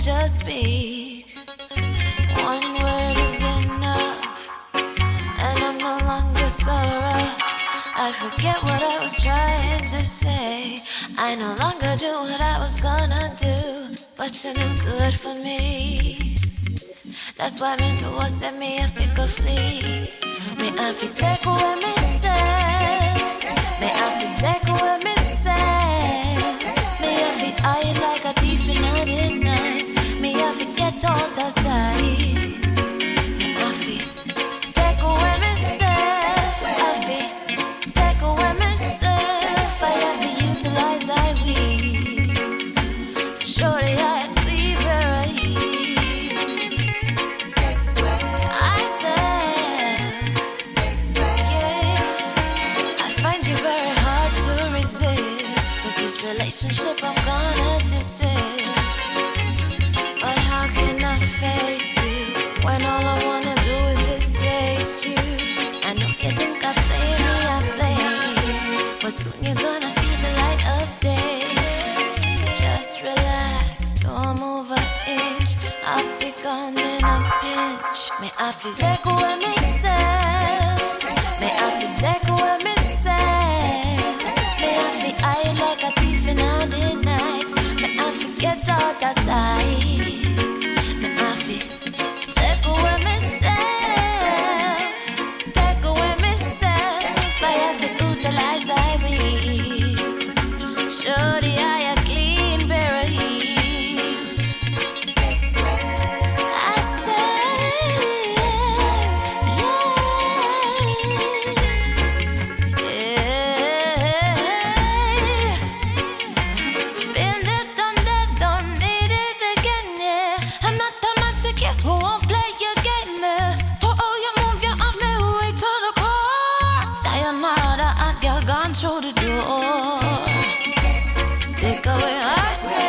just speak. One word is enough, and I'm no longer so rough. I forget what I was trying to say. I no longer do what I was gonna do, but you're no good for me. That's why me know I said me if it could flee. Me have to take away me say. Me have to take away me say. Me have to hide like a thief in the night. Me have to get out of sight. Me have to take away me say. Have to take away me say. I have to utilize I weeds. Surely I clean where I relationship I'm gonna desist. But how can I face you when all I wanna do is just taste you? I know you think I play me, I play, but soon you're gonna see the light of day. Just relax, don't move an inch. I'll be gone in a pinch. May I feel take away myself. May I feel take away myself. I like a thief in the night. May I forget out of sight. May I feel take away myself. Take away myself. I have to utilize I weeds. Surely I a clean pair of heels. I say through the door. Take away ourselves.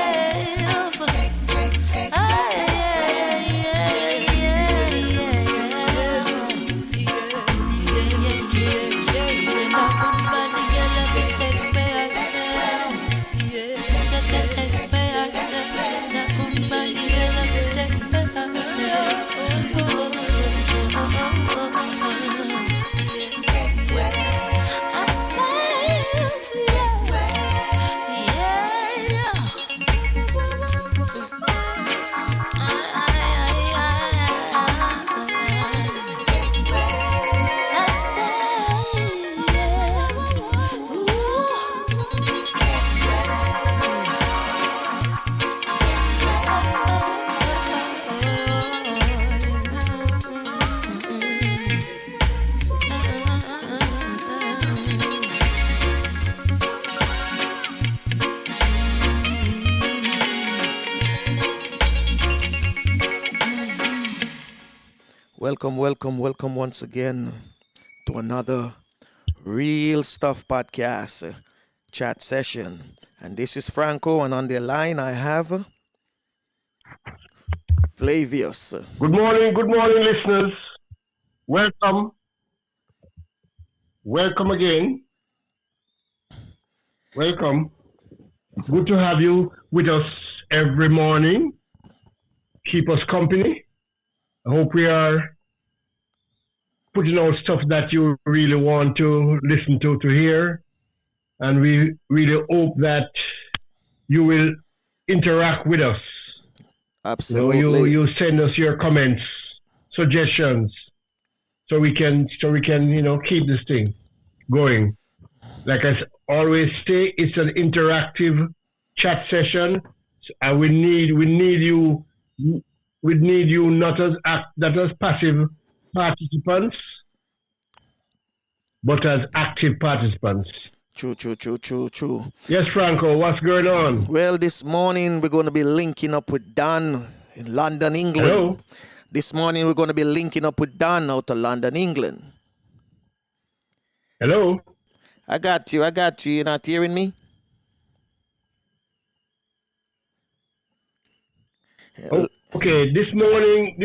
Welcome once again to another Real Stuff Podcast chat session. And this is Franco, and on the line I have Flavius. Good morning, listeners. Welcome again. Welcome. It's good to have you with us every morning. Keep us company. I hope we are putting out stuff that you really want to listen to hear. And we really hope that you will interact with us. Absolutely. You send us your comments, suggestions, so we can keep this thing going. Like I always say, it's an interactive chat session, and we need you not as passive participants, but as active participants. True. Yes, Franco, what's going on? Well, this morning we're going to be linking up with Dan in London, England. Hello? This morning we're going to be linking up with Dan out of London, England. Hello? I got you. You're not hearing me? Oh, okay. This morning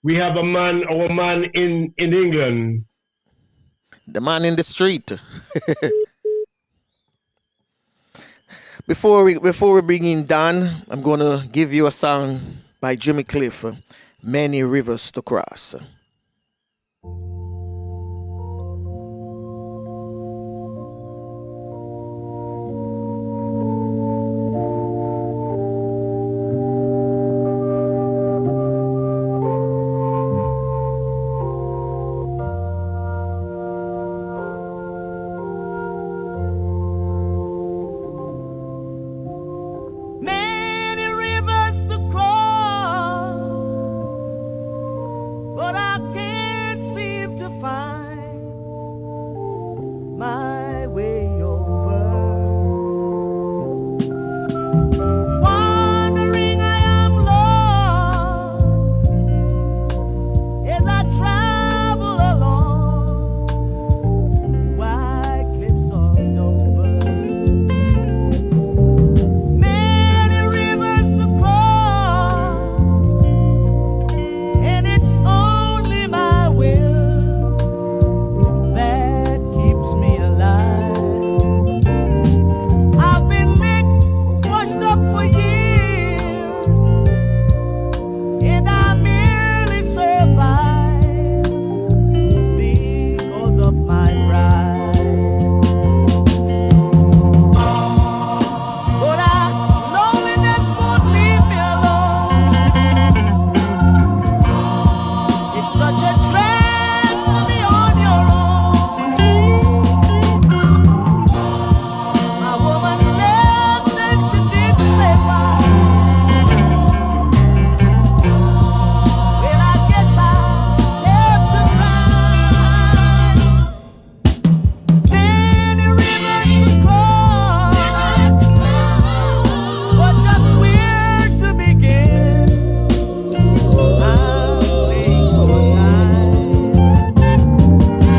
we have our man in England. The man in the street. Before we bring in Dan, I'm gonna give you a song by Jimmy Cliff, "Many Rivers to Cross." Many rivers to cross, but I can't seem to find my way over. Wandering, I am lost as I travel along wide cliffs of Dover. Many rivers to cross, and it's only my will that keeps me alive. I've been licked, washed up for years, and I merely survive because of my pride. But loneliness won't leave me alone. It's such a drag to be on your own. My woman left and she didn't say why. Well, I guess I have to cry. Many rivers to cross, but just where to begin? I'm playing for time.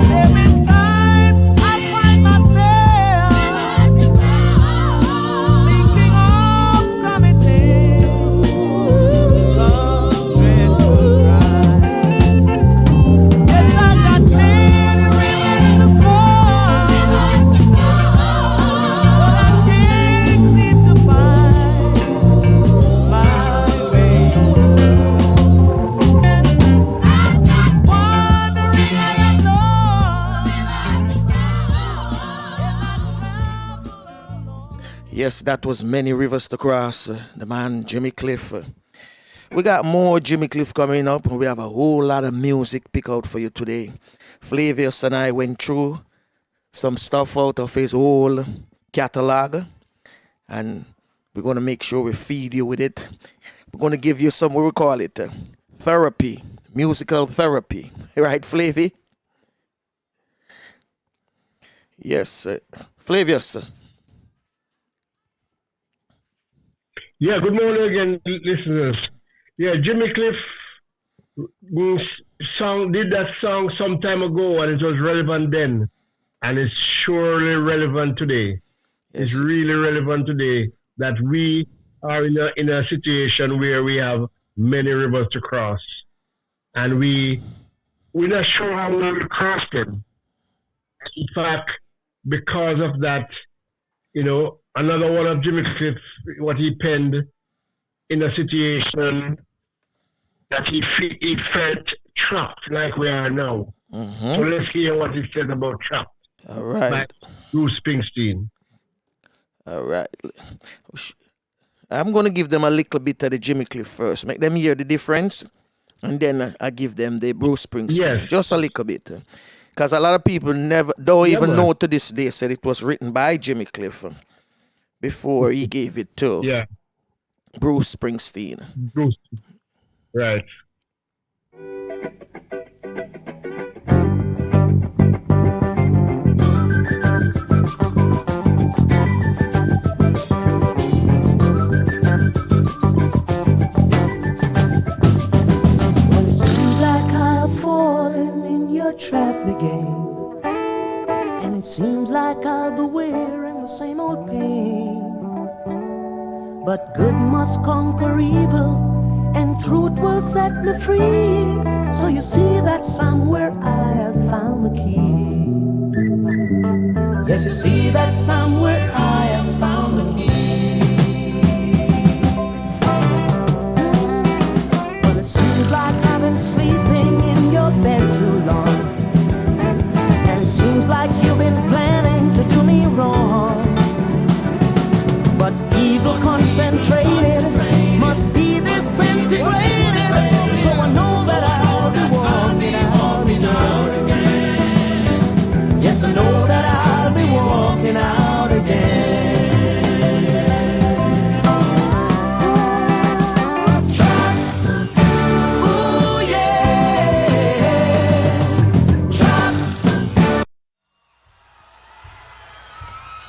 There've been times I find myself thinking of committing some dreadful crime. Yes, I got many rivers to cross, but I can't seem to find my way over. Wandering, I am lost as I travel along. Yes, that was "Many Rivers to Cross," the man Jimmy Cliff. We got more Jimmy Cliff coming up, and we have a whole lot of music pick out for you today. Flavius and I went through some stuff out of his whole catalog, and we're gonna make sure we feed you with it. We're gonna give you some, what we call it, therapy, musical therapy, right, Flavy? Yes, Flavius. Yeah, good morning again, listeners. Yeah, Jimmy Cliff did that song some time ago, and it was relevant then, and it's surely relevant today. It's Yes, really relevant today that we are in a situation where we have many rivers to cross, and we're not sure how we will cross them. In fact, because of that, another one of Jimmy Cliff, what he penned in a situation that he felt trapped like we are now. So let's hear what he said about trapped all by right, Bruce Springsteen. all right. I'm gonna give them a little bit of the Jimmy Cliff first, make them hear the difference, and then I give them the Bruce Springsteen, Yes. just a little bit, because a lot of people never don't Yeah, even man. know to this day said it was written by Jimmy Cliff before he gave it to Yeah, Bruce Springsteen. Bruce. Right. Well, it seems like I've fallen in your trap again. And it seems like I'll be wearing the same old pain. But good must conquer evil, and truth will set me free. So you see that somewhere I have found the key. Yes, you see that somewhere I have found the key.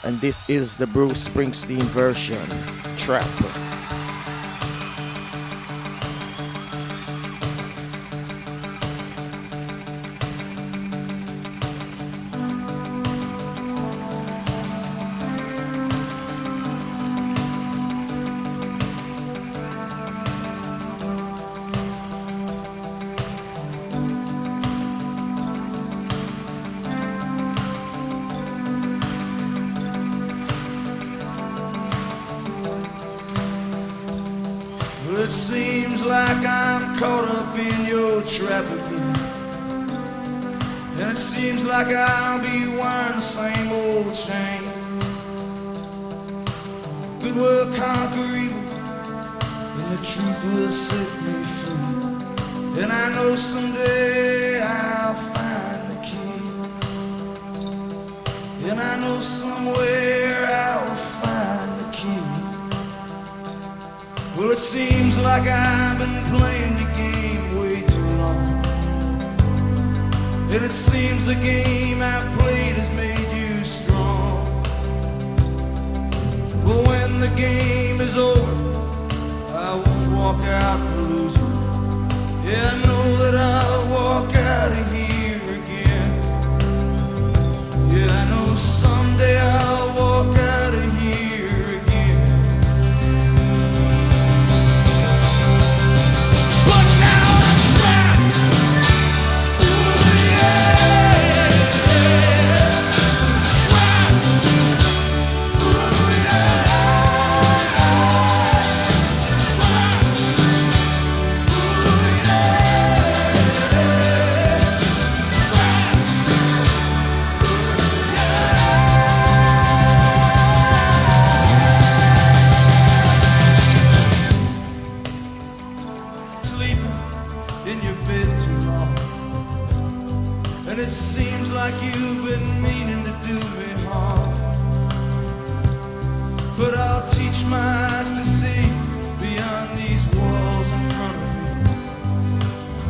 and this is the Bruce Springsteen version, Trap. Well, it seems like I'm caught up in your trap again, and it seems like I'll be wearing the same old chain. Good will conquer evil, and the truth will set me free. And I know someday I'll find the key, and I know somewhere I'll find the key. Well, it seems like I've been playing the game way too long, and it seems the game I've played has made you strong. But when the game is over, I won't walk out losing. Yeah, I know that I'll walk out of here again. Yeah, I know someday I'll walk out of here again. But now I'm trapped. Ooh, yeah. Trapped. Ooh, yeah. Sleeping in your bed too long, and it seems like you've been meaning to do me harm. But I'll teach my eyes to see beyond these walls in front of me,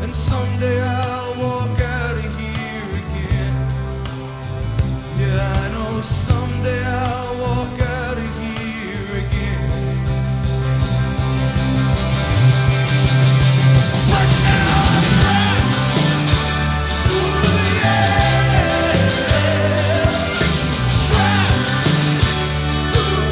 and someday I'll walk out of here again. Yeah, I know someday I'll walk out of here again. But now I'm trapped. Ooh, yeah. Trapped. Ooh,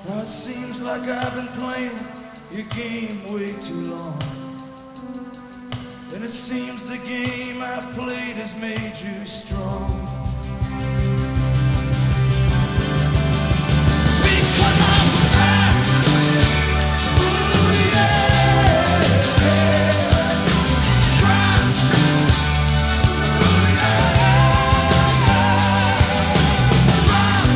Now it seems like I've been playing your game way too long, and it seems the game I've played has made you strong. Because I'm trapped. Ooh, yeah. Trapped. Ooh, yeah. Trapped.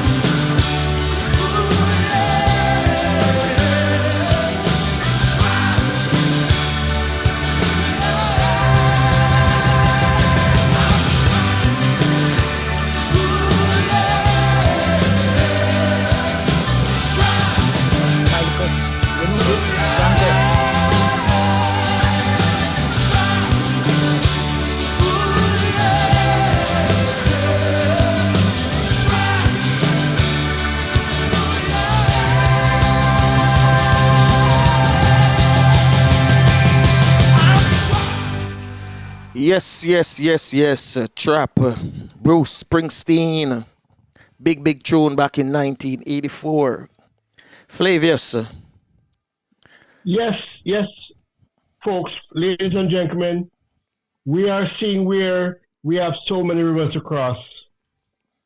Yes. Trap. Bruce Springsteen. Big tune back in 1984. Flavius. Yes, yes, folks, ladies and gentlemen, we are seeing where we have so many rivers to cross,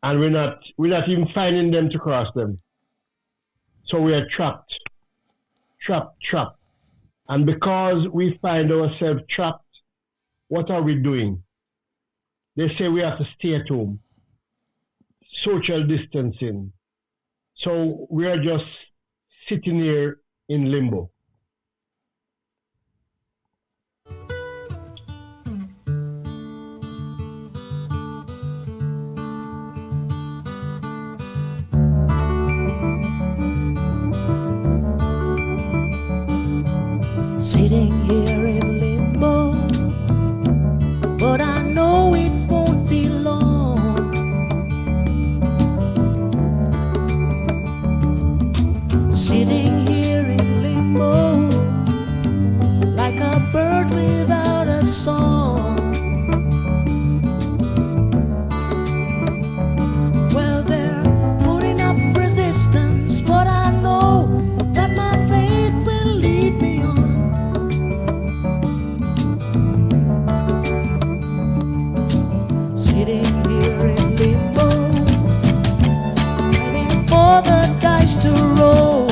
and we're not even finding them to cross them. So we are trapped, trapped, trapped. And because we find ourselves trapped, what are we doing? They say we have to stay at home, social distancing. So we are just sitting here in limbo. Sitting here in limbo, but I know it won't be long. Sitting here in limbo, like a bird without a song. Well, they're putting up resistance, but I know that my faith will lead me on. Sitting here in limbo, waiting for the dice to roll.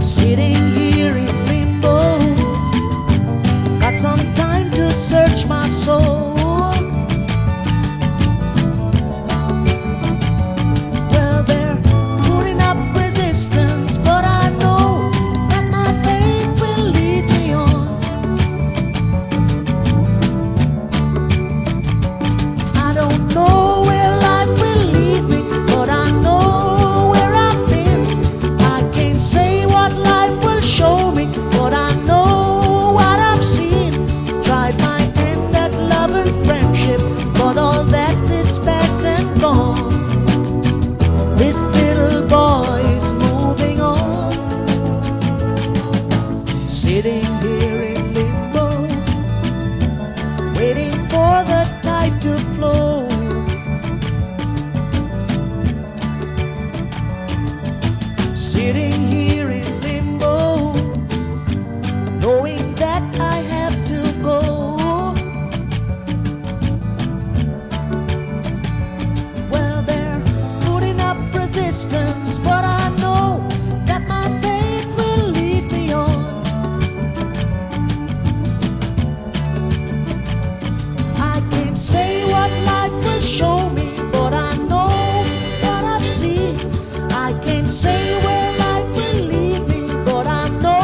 Sitting here in limbo, got some time to search my soul. Well, they're putting up resistance, but I know that my faith will lead me on. I don't know where life will lead me, but I know where I've been. I can't say what life will show me, but I know what I've seen. Tried my hand at love and friendship, but all that is past and gone. This little boy is moving on. Sitting here in limbo, waiting for the tide to flow. Sitting here in limbo, knowing that I have to go. Well, they're putting up resistance, but I know that my faith will lead me on. I can't say what life will show me, but I know what I've seen. I can't say where life will lead me, but I know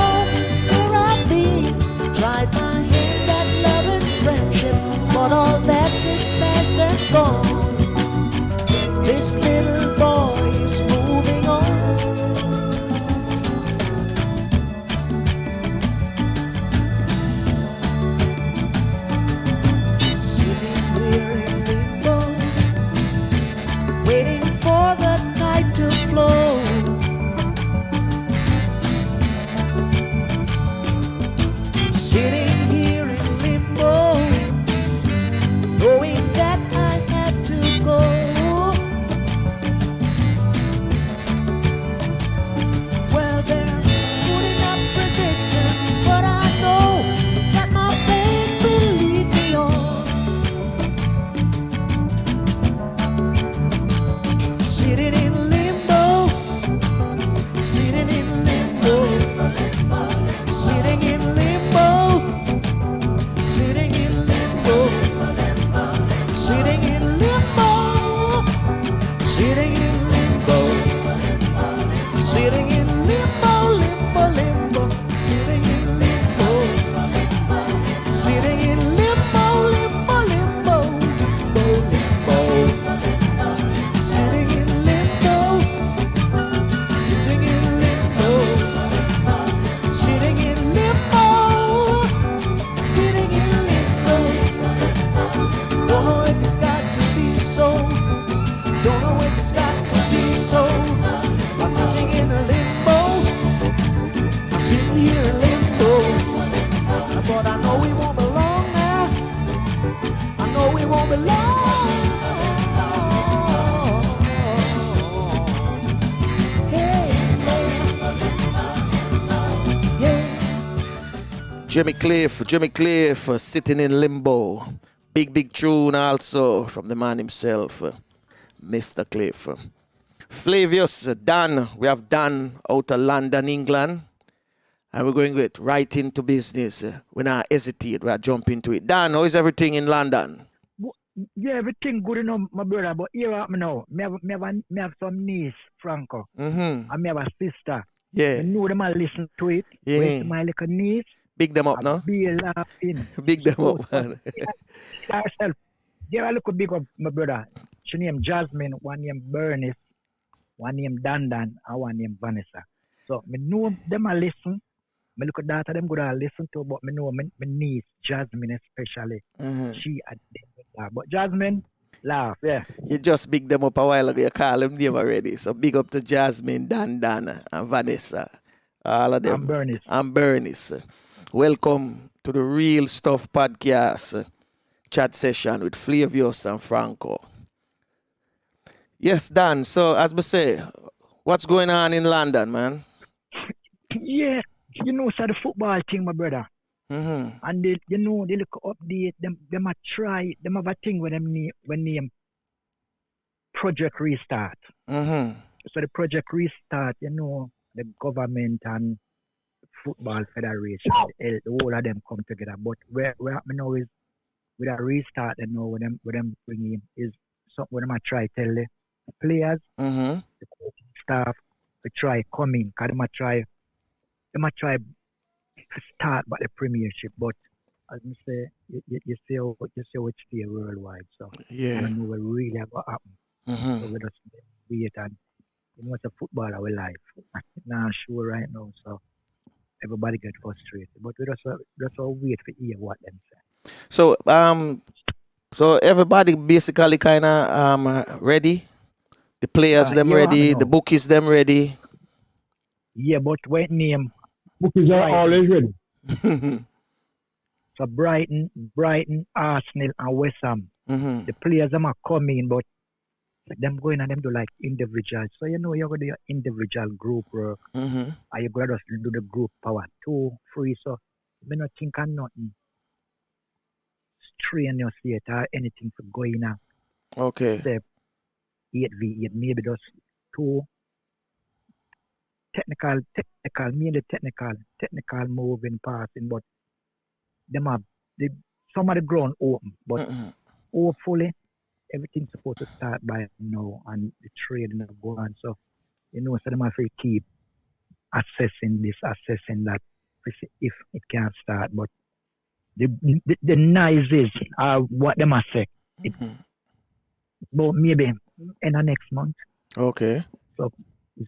where I've been. Tried my hand at love and friendship, but all that is past and gone. This little boy is moving on. Sitting here in limbo, waiting for the tide to flow. Sitting here in limbo, knowing that I have to go. Well, they're putting up resistance, but I know that my faith will lead me on. Sitting in limbo, sitting in limbo, sitting in limbo, sitting in limbo, sitting in limbo, sitting in limbo, sitting in limbo, limbo, limbo, sitting in limbo, sitting in limbo, limbo, limbo, limbo, sitting in limbo, sitting in limbo, sitting in limbo, sitting in limbo. Don't know if it's got to be so. Don't know if it's got to be so. I'm sitting in a limbo. I'm sitting here in limbo. But I know we won't belong now. I know we won't belong. Jimmy Cliff sitting in limbo. Big tune also from the man himself, Mr. Cliff. Flavius, Dan, we have Dan out of London, England. And we're going to get right into business. We're not hesitate, we're jump into it. Dan, how is everything in London? Yeah, everything good enough, my brother. But here me now. Me have some niece, Franco. Mm-hmm. And me have a sister. Yeah. I know them and listen to it. Yeah. Where's my little niece? Big them up, no? Be laughing. Big them up, man. Herself. Give a look big up, my brother. She named Jasmine, one named Bernice, one named Dandan, and one named Vanessa. So me know them and listen. Me look at that them good and listen to, but me know my niece, Jasmine especially. Mm-hmm. She at them. But Jasmine, laugh, yeah. You just big them up a while ago. You call them name already. So big up to Jasmine, Dan, and Vanessa. All of them. And Bernice. Welcome to the Real Stuff Podcast chat session with Flavius and Franco. Yes, Dan. So as we say, what's going on in London, man? Yeah, you know, so the football thing, my brother. Mm-hmm. And they, you know, they look update them a try, them have a thing when name Project Restart. Mm-hmm. So the Project Restart, you know, the government and football federation, the whole of them come together. But where I know is with a restart, you know, when them bring in is something when them a try tell the players, Mm-hmm. the coaching staff to try come in, cause them a try to start by the Premiership, but as I say, you see how it's here worldwide. So Yeah. I don't know what really what happen. Mm-hmm. So we just wait and you know it's a football our life. Not sure right now, so everybody get frustrated. But we just all wait for hear what them say. So everybody basically kind of ready. The players them Yeah, ready. I The know. bookies them ready. Yeah, but what name? Bookies are always ready. So Brighton, Arsenal and West Ham. Mm-hmm. The players them are coming, but them going and them do like individuals. So you know you're gonna do your individual group work. Mm-hmm. And you gotta just do the group power 2, 3. So me not think of nothing strain your state or anything to go in and Okay. say 8v8, maybe just 2 mainly technical moving, passing, but them have some of the ground open. But Mm-hmm. hopefully everything's supposed to start by now and the training will go on. So you know, so them have to keep assessing that to see if it can start. But the noises are what them must say. Mm-hmm. But maybe in the next month. Okay. So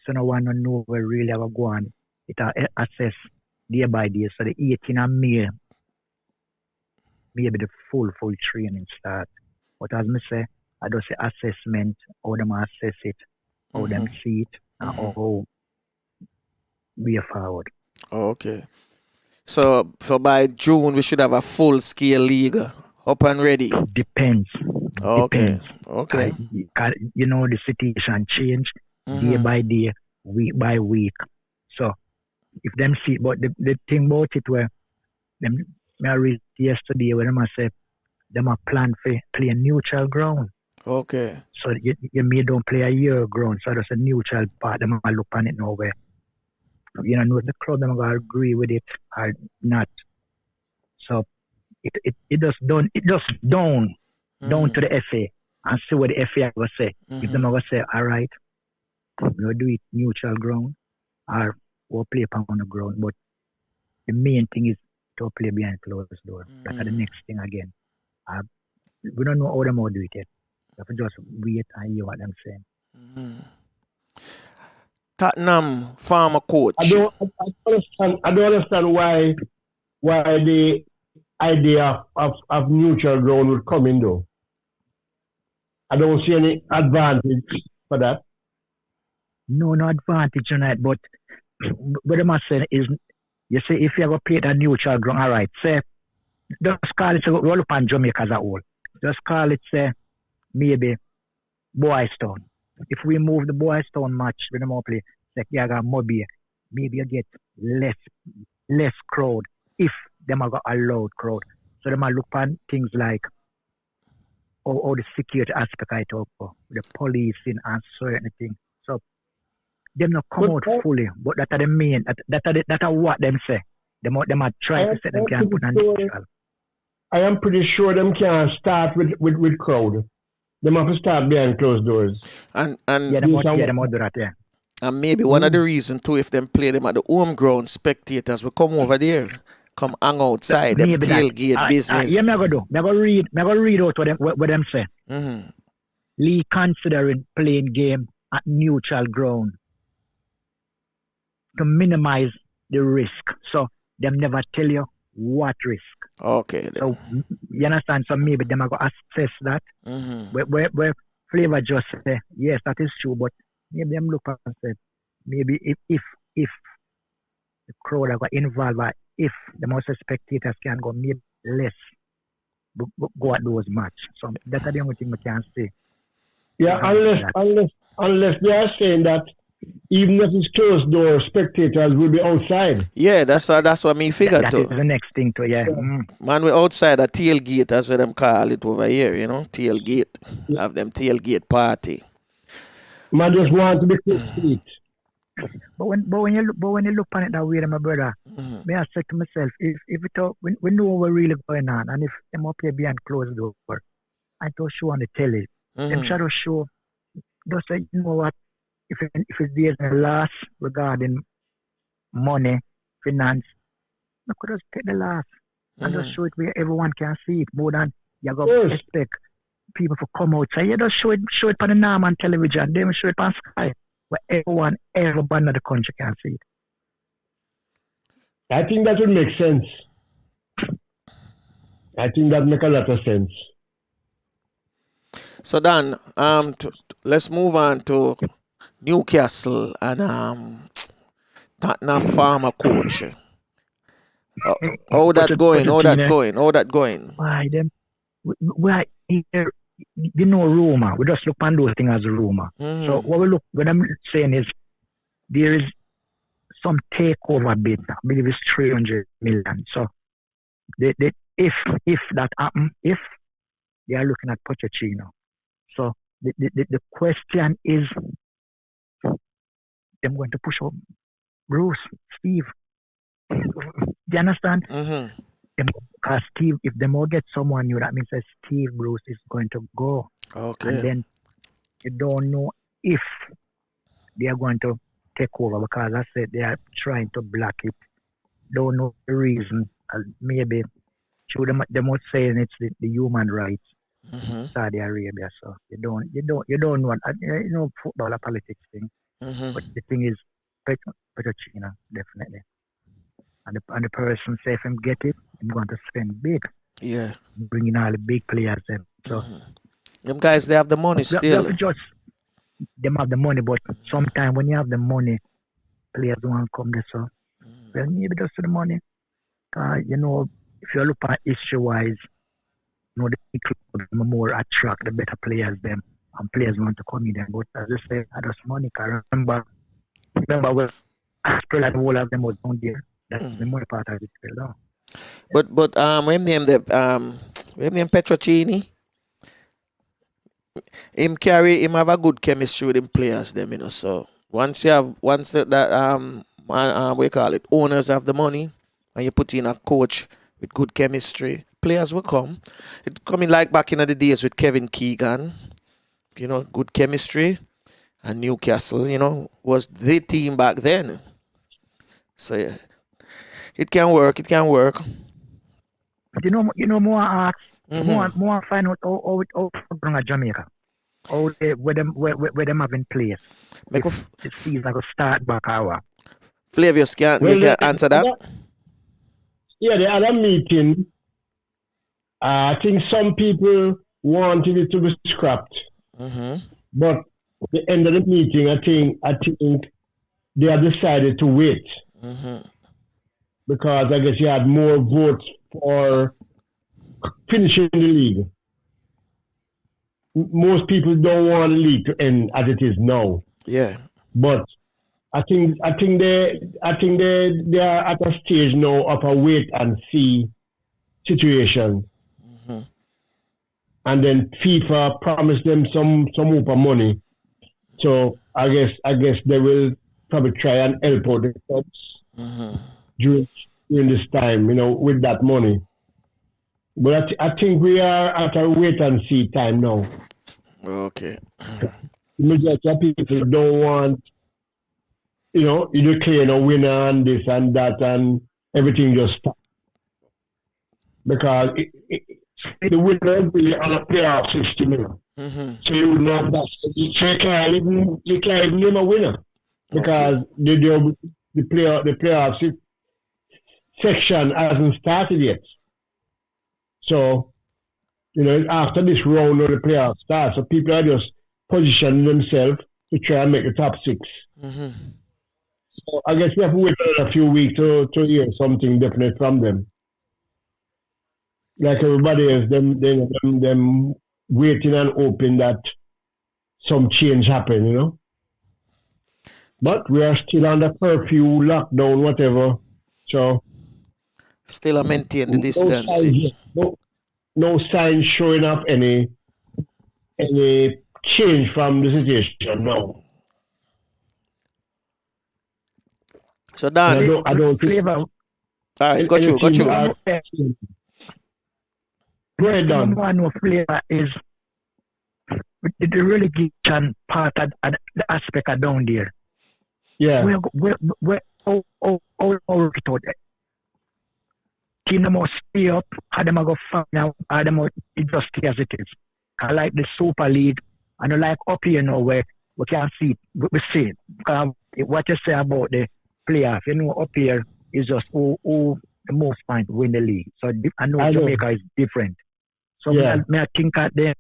no one to know where really have go on. It assess day by day. So the 18th of May, maybe the full training start. But as me say, I just say assessment, how them assess it, how them see it, and how way forward. Okay. So by June we should have a full scale league up and ready. Depends. Okay. Depends. Okay. You know, the situation change day Mm-hmm. by day, week by week. So if them see, but the thing about it where them I read yesterday where them I say them a plan for play a neutral ground. Okay. So you may don't play a year ground, so that's a neutral part. Them I look on it now where you know the crowd them gonna agree with it or not. So it just down to the FA and see what the FA will say. If them are say, all right, we'll do it neutral ground or we'll play on the ground. But the main thing is to play behind closed door. That's the next thing again. We don't know how them will do it yet. We have to just wait and hear what them saying. Tottenham former coach. I don't understand why the idea of neutral ground would come in though. I don't see any advantage for that. No advantage on that, but what I must say is, you say if you ever play that neutral ground, all right, say, just call it, roll up on Jamaica as a whole. Just call it, say, maybe Boys Town. If we move the Boys Town match with them all play, like you got Mobile, maybe you get less crowd if them have got a loud crowd. So them are look on things like how the security aspect I talk about, the policing and certain things. So them not come out fully, but that are the main. That are what them say. Them are trying to set them can put on neutral. I am pretty sure them can start with crowd. Them have to start behind closed doors. And Them will do that. Yeah. And maybe one of the reasons too, if them play them at the home ground, spectators will come over there, come hang outside, them Maybe tailgate business. Yeah, me go do. Me go read out what them say. Mm-hmm. Lee considering playing game at neutral ground to minimize the risk. So them never tell you what risk. Okay. Then. So you understand? So maybe them are going to assess that. Mm-hmm. Where Flavor just say, yes, that is true, but maybe them look and say, maybe if the crowd are going involved, or if the most spectators can go, maybe less go at those match. So that's the only thing we can say. Yeah, unless they are saying that even if it's closed door, spectators will be outside. Yeah, that's what me figured That too. is the next thing to, yeah. Man, we outside a tailgate, that's what them call it over here, you know, tailgate. Have them tailgate party. Man just want to be close to it. But when you look on it that way, my brother, may I say to myself, if it all, we know what's really going on, and if them up here behind closed door, I don't show on the telly. Them shadow show, just say, you know what, if there's a loss regarding money, finance, I could just take the loss and just show it where everyone can see it more than you got to expect people to come outside. You just show it on the normal television, they will show it on Sky, where everybody in the country can see it. I think that would make sense. I think that make a lot of sense. So Dan, let's move on to Newcastle and Tottenham former coach. How that going? Why them? Why here? You know, rumor. We just look on those things as a rumor. So what I'm saying is there is some takeover bid. I believe it's 300 million. So if that happens, if they are looking at Pochettino. So the question is, them going to push up Bruce, Steve. Do you understand? Because Steve, if they more get someone new, that means that Steve Bruce is going to go. Okay. And then you don't know if they are going to take over, because I said they are trying to block it. Don't know the reason. Maybe they must saying it's the human rights. Saudi Arabia, so you don't want football or politics thing, but the thing is Pochettino definitely, and the person say if him get it, I'm going to spend big, bringing all the big players in. So them guys, they have the money still. Them have the money, but sometimes when you have the money, players don't want to come there. So well, maybe just the money. If you look at history-wise, the big clubs more attract the better players them, and players want to come in there. But as I say, I just money. I remember when Asprel and all of them was down there. That's the money part of it. But when name Petrocini, him have a good chemistry with him players them, So once that we call it, owners have the money, and you put in a coach with good chemistry, players will come. It's coming like back in the days with Kevin Keegan, good chemistry, and Newcastle, was the team back then. So yeah, it can work. But more ask, more find out how bring a Jamaica, where them have in place. It feels like a start back hour. Flavius, you can answer that? Yeah, the other meeting, I think some people wanted it to be scrapped. But at the end of the meeting, I think they have decided to wait. Because I guess you had more votes for finishing the league. Most people don't want the league to end as it is now. Yeah. But I think they are at a stage now of a wait and see situation, and then FIFA promised them some hope of money. So I guess they will probably try and help out the clubs during this time, with that money. But I think we are at a wait and see time now. Okay. The majority of people don't want, you declare a winner and this and that and everything just stop. Because the winner will be on a playoff system. So you would not that. So you can't even name a winner. Because the playoff section hasn't started yet. So, after this round of the playoffs starts, so people are just positioning themselves to try and make the top 6. So I guess we have to wait a few weeks to hear something definite from them. Like everybody else, them waiting and hoping that some change happen, But we are still under curfew, lockdown, whatever. So Still maintain the distancing. No signs showing up any change from the situation. No. So Dan, I don't think. Flavor, all right, got you. Go ahead, Don. number one flavor is the relegation part of the aspect of down there. Yeah. How work it out? Team them must stay up, how them go find out, how them it just stay as it is. I like the Super League, and I like up here now where we can see it, we see it. What you say about the playoff, up here is just who the most point win the league. So I know Jamaica is different. So Yeah. I think at the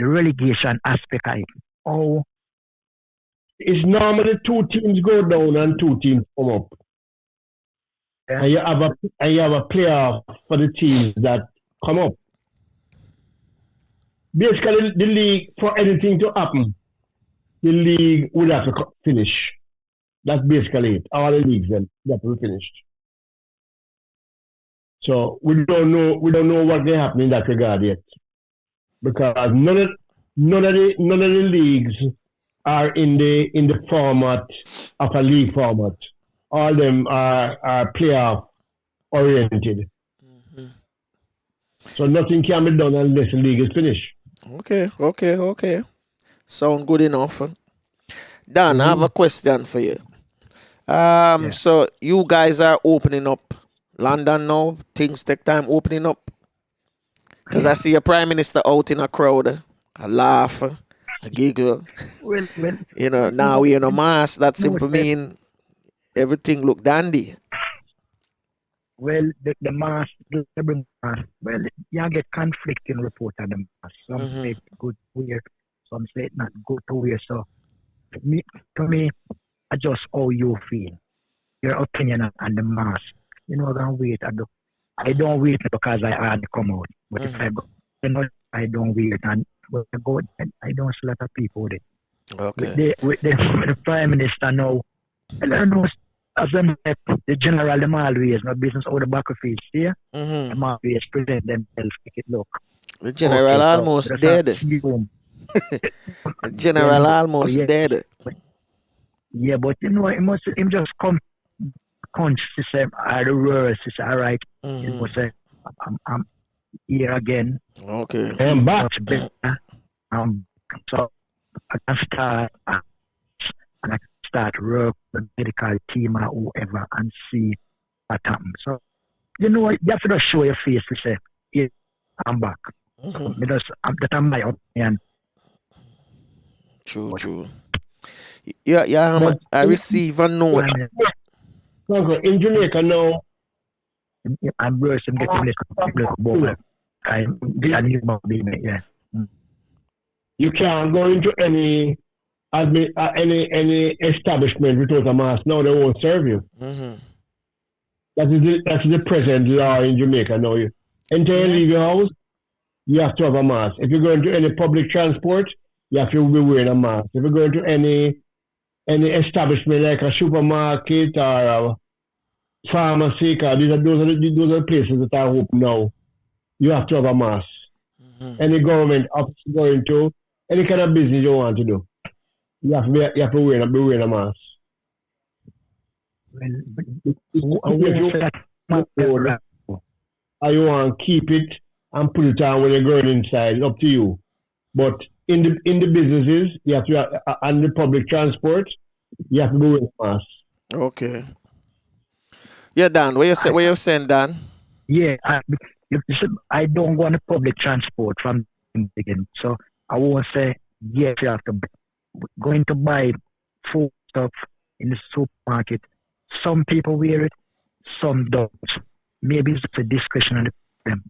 relegation aspect of it. Oh, It's normally 2 teams go down and 2 teams come up. Yeah. And you have a playoff for the teams that come up. Basically, the league, for anything to happen, the league would have to finish. That's basically it. All the leagues then that will finish. So we don't know what will happen in that regard yet, because none of the leagues are in the format of a league format. All of them are playoff oriented. So nothing can be done unless the league is finished. Okay. Sound good enough. Dan, I have a question for you. So you guys are opening up London now. Things take time opening up. Because I see a prime minister out in a crowd, a laugh, a giggle. well, Now we in a mask. That simply mean everything look dandy. well, the mass, the mass, well, you get conflicting report on the mass. Some say it's good to wear, some say it's not good to wear. So, to me, adjust how you feel, your opinion on the mask. I'm gonna wait. I don't wait because I had to come out. But if I go, I don't wait. And when I go, I don't see a lot of people with it. Okay. With the Prime Minister now, I don't know, as the general, them always, no business out the back of his here. Them always present themselves, make it look. The general almost dead. The general almost dead. Yeah, but him just come to say, the words, he say, all right, he must say, I'm here again. Okay. I'm back. Much better. So I can start, and I can start work with the medical team or whoever and see what happens. So, you have to just show your face to say, yeah, I'm back. Because that's my opinion. True. Yeah, I receive a note. In Jamaica now, I'm worse than getting this bubble. Yeah. you can't go into any establishment without a mask. No, they won't serve you. That's the present law in Jamaica now. Until you leave your house, you have to have a mask. If you go into any public transport, you have to be wearing a mask. If you go into any any establishment like a supermarket or a pharmacy, 'cause those are the places that are open now. You have to have a mask. Any government office you go into, any kind of business you want to do, you have to wear a mask. Well, If you or you want to keep it and put it on when you're going inside, it's up to you. But in the businesses, you have to on the public transport, you have to be wearing a mask. Okay. Yeah, Dan. What you saying, Dan? yeah, I don't go on the public transport from the beginning. So I won't say, yes, you have to going to buy food stuff in the supermarket. Some people wear it, some don't. Maybe it's a discretion on them.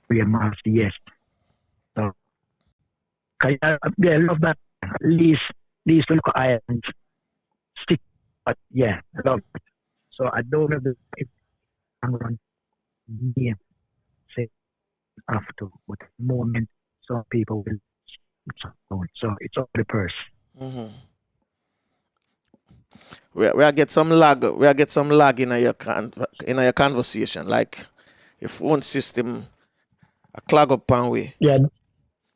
Wear mask, yes. So I love that. At least look at Ireland stick. But yeah, I love it. So I don't know if I'm going to say after, but at the moment some people will. So it's up to the person. We get some lag. We get some lag in your conversation. Like your phone system a clog up on way. Yeah,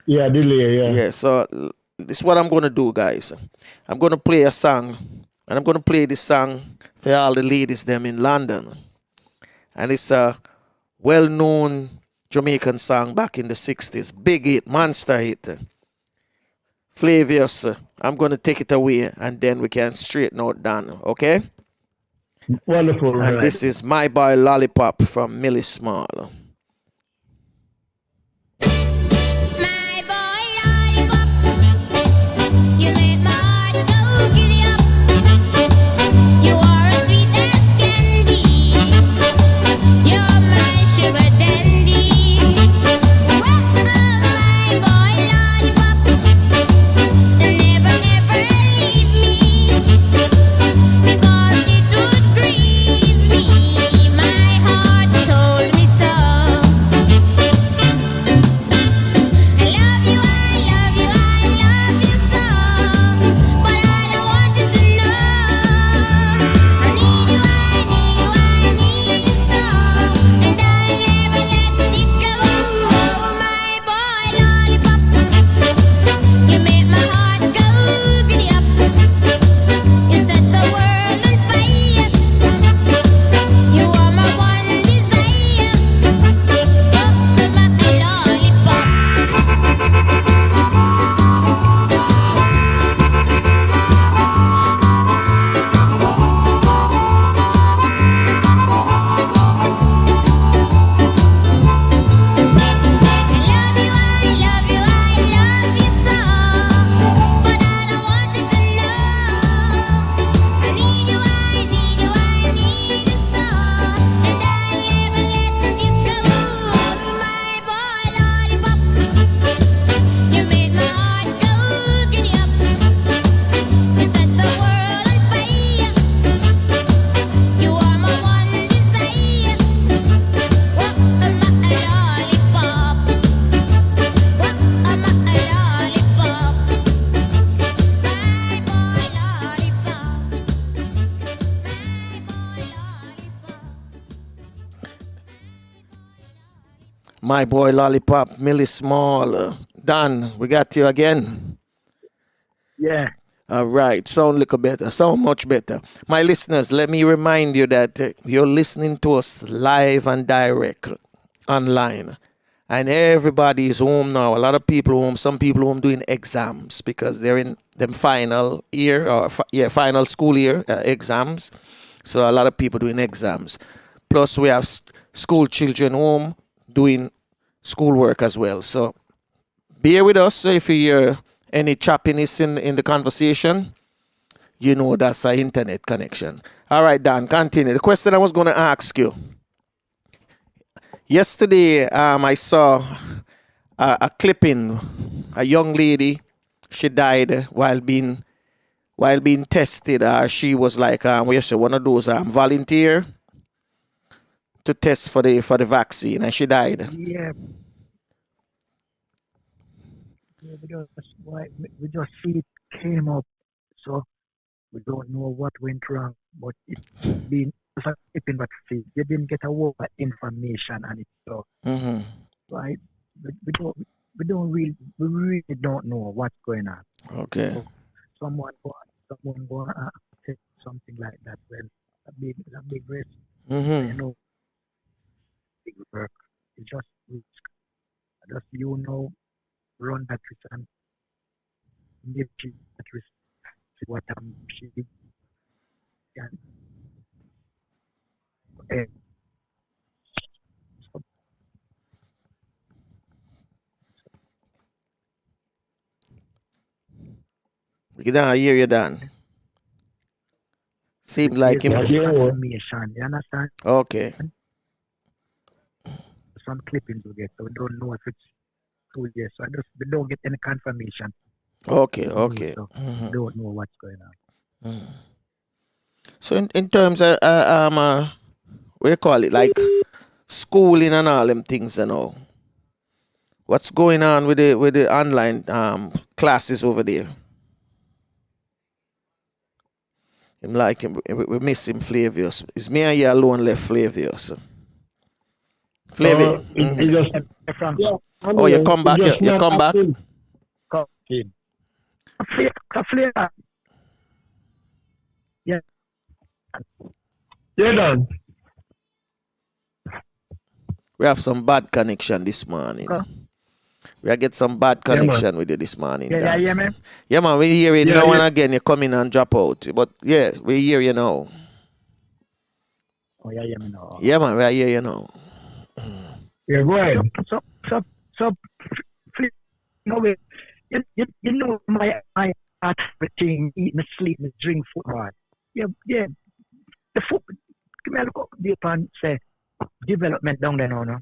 delay, yeah. Yeah. So this is what I'm gonna do, guys. I'm gonna play a song, and I'm gonna play this song for all the ladies them in London. And it's a well-known Jamaican song back in the 60s. Big hit, monster hit. Flavius, I'm going to take it away and then we can straighten out Dan, okay? Wonderful. And this is My Boy Lollipop from Millie Small. My boy lollipop, you make my heart go giddy up. You are as sweet as candy. You're my sugar dandy. Oh, my boy lollipop, never, never leave me, because it would grieve me. My heart told me so. I love you, I love you, I love you so. But I don't want you to know. I need you, I need you, I need you so. And I'll never let you go. Oh, my boy lollipop, you make my heart go giddy up. You set the world on fire. You are my one desire. Oh, my lollipop. I love you, I love you so. But I don't want you to know. I need you, I need you, I need you so. And I'll never let you go. My boy lollipop, you make my heart go giddy up. You set the world on fire. You are my one desire. What am I, lollipop? What am I, lollipop? My boy lollipop. My Boy Lollipop, Millie Small. Dan, we got you again. Yeah. All right, sound little better, sound much better. My listeners, let me remind you that you're listening to us live and direct online. And everybody is home now. A lot of people home, some people home doing exams because they're in them final year or final school year exams. So a lot of people doing exams. Plus we have school children home doing schoolwork as well. So bear with us if you hear any choppiness in the conversation. You know that's an internet connection. All right, Dan, continue. The question I was going to ask you. Yesterday, I saw a clipping. A young lady, she died while being tested. She was like one of those volunteer to test for the vaccine, and she died. Yeah. Yeah, we just see it came up, so we don't know what went wrong, but it been something but see, you didn't get a lot of information on it, so Mm-hmm. right, we really don't know what's going on. Okay. So someone go take something like that, well, a big risk, Mm-hmm. you know, big work. It's just risk. Just run that risk and give that risk. See what she can. eh, so, We can hear you, Dan. Seems like there's him. Not no here. confirmation. You understand? Okay. Some clippings we get, so we don't know if it's true yet. So we don't get any confirmation. Okay. So Okay. we don't know what's going on. So in terms of what you call it, like schooling and all them things, you know, what's going on with the online classes over there? I'm like we miss him Flavius. It's me and you alone left Flavius. Flavio. It just From yeah. Oh, you come back. It's just You not come back. acting. Flavor. Yeah. Yeah, Dan. We have some bad connection this morning. Huh? We get some bad Yeah, man. connection with you this morning. Yeah, Dan. yeah, man. Yeah, man, we hear it Yeah, now yeah. and again. You come in and drop out. But yeah, we hear you now. Oh, yeah, yeah, man. No. Yeah, man, we hear you now. Yeah, go ahead. So, no way. You know my heart thing, eat, me sleep, me drink football. Yeah. The football, come here, look up deep and say, development down there now, no?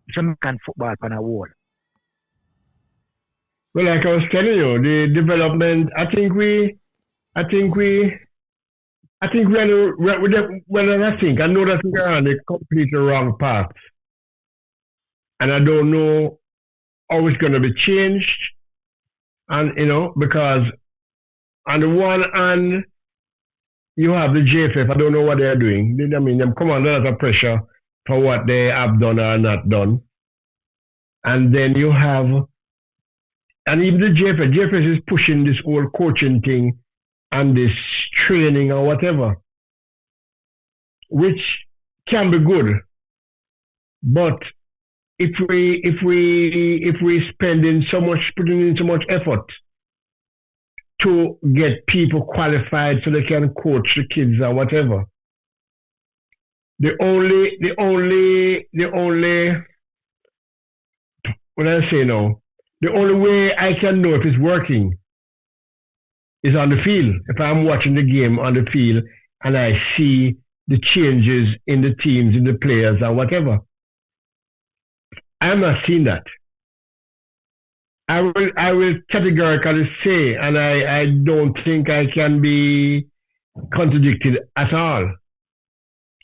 Jamaican football on a wall. Well, like I was telling you, the development. I think we are the, I know that we are on the completely wrong path, and I don't know how it's going to be changed. And because on the one hand, you have the JFF. I don't know what they're doing. I mean, them come under a lot of pressure for what they have done or not done. And then you have, and even the JFF is pushing this whole coaching thing and this training or whatever, which can be good. But if we spending putting in so much effort to get people qualified so they can coach the kids or whatever, the only what I say now, the only way I can know if it's working is on the field. If I'm watching the game on the field and I see the changes in the teams, in the players or whatever. I'm not seeing that. I will categorically say, and I don't think I can be contradicted at all.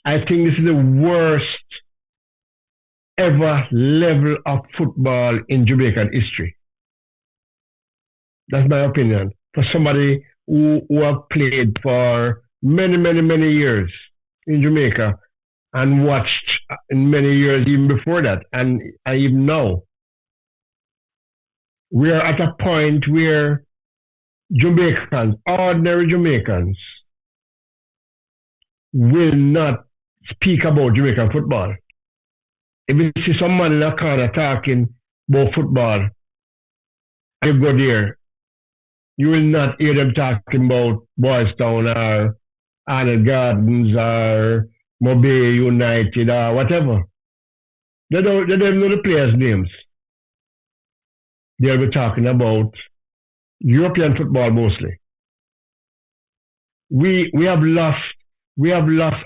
I think this is the worst ever level of football in Jamaican history. That's my opinion. For somebody who have played for many years in Jamaica and watched in many years even before that and even now. We are at a point where Jamaicans, ordinary Jamaicans, will not speak about Jamaican football. If you see some man in a corner talking about football, and you go there, you will not hear them talking about Boys Town or Arnold Gardens or Mobile United or whatever. They don't know the players' names. They'll be talking about European football mostly. We have lost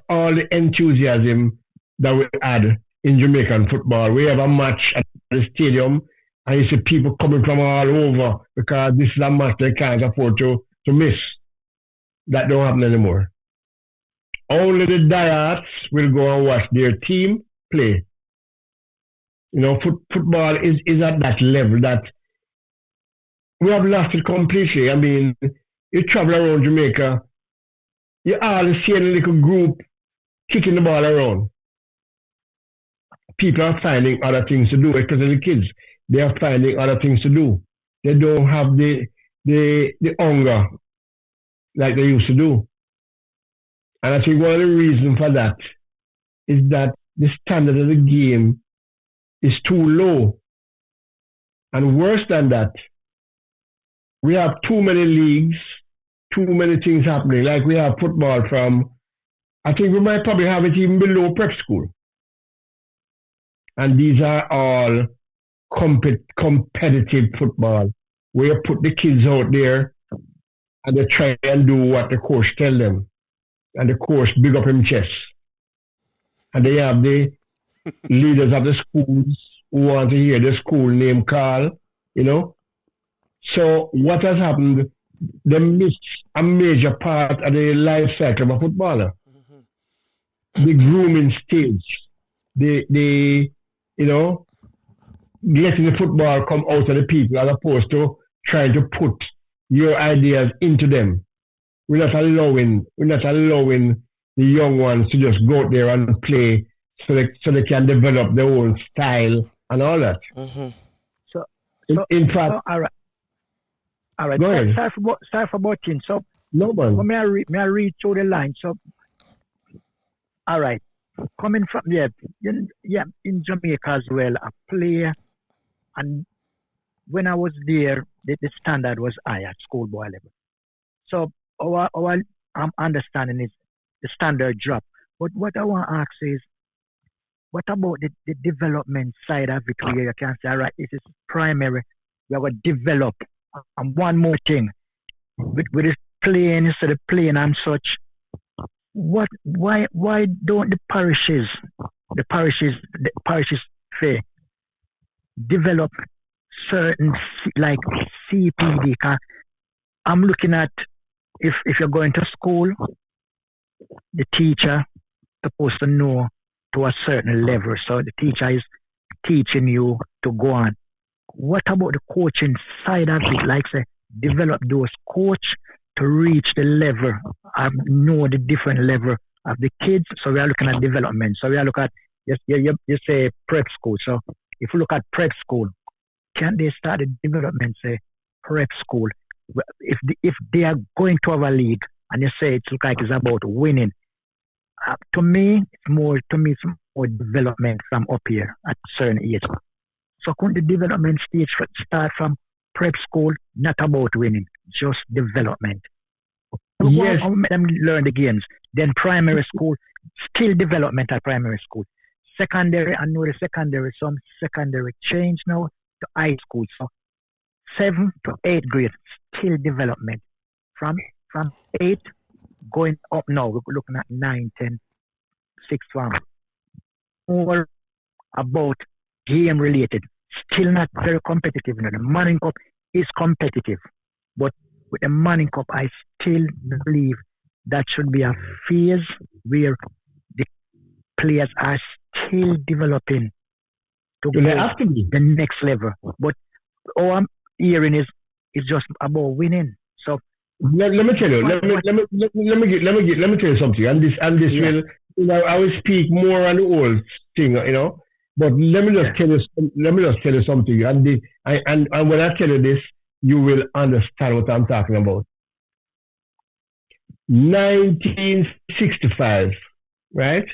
all the enthusiasm that we had in Jamaican football. We have a match at the stadium and you see people coming from all over because this is a match they can't afford to miss. That don't happen anymore. Only the diehards will go and watch their team play. Football is at that level that we have lost it completely. I mean, you travel around Jamaica, you always see a little group kicking the ball around. People are finding other things to do, especially the kids. They are finding other things to do. They don't have the hunger like they used to do. And I think one of the reasons for that is that the standard of the game is too low. And worse than that, we have too many leagues, too many things happening. Like we have football from, I think we might probably have it even below prep school. And these are all competitive football, where you put the kids out there and they try and do what the coach tell them. And the coach big up him chest. And they have the leaders of the schools who want to hear the school name call, you know. So what has happened, they missed a major part of the life cycle of a footballer. The grooming stage, the you know, letting the football come out of the people as opposed to trying to put your ideas into them. We're not allowing the young ones to just go out there and play so they can develop their own style and all that. So In fact, all right. Go ahead. Sorry for butching. So no man. may I read through the line? So, all right. Coming from in Jamaica as well, a player, and when I was there, the standard was high at schoolboy level. So our understanding is the standard drop. But what I want to ask is, what about the development side of it, where you can say, all right, this is primary, we are going to develop. And one more thing, with the playing, instead of playing and such, why don't the parishes fair develop certain like CPD? I'm looking at if you're going to school, the teacher supposed to know to a certain level. So the teacher is teaching you to go on. What about the coaching side of it? Like say, develop those coach to reach the level, know the different level of the kids. So we are looking at development. So we are looking at, you say prep school. So if you look at prep school, can they start the development, say, prep school? If they are going to have a league and you say it's like it's about winning, to me, it's more development from up here at a certain age. So couldn't the development stage start from prep school, not about winning, just development? Yes. I'll make them learn the games. Then primary school, still development at primary school. Secondary, I know the some secondary change now to high school. So 7th to 8th grade, still development. From 8 going up now, we're looking at 9, 10, 6th form. Or about game related, still not very competitive. The Manning Cup is competitive, but with the Manning Cup, I still believe that should be a phase where the players are still developing to go to the next level. But all I'm hearing is just about winning. So let me tell you. Let me tell you something. And this will, I will speak more on the old thing, But let me just tell you something. And when I tell you this, you will understand what I'm talking about. 1965, right?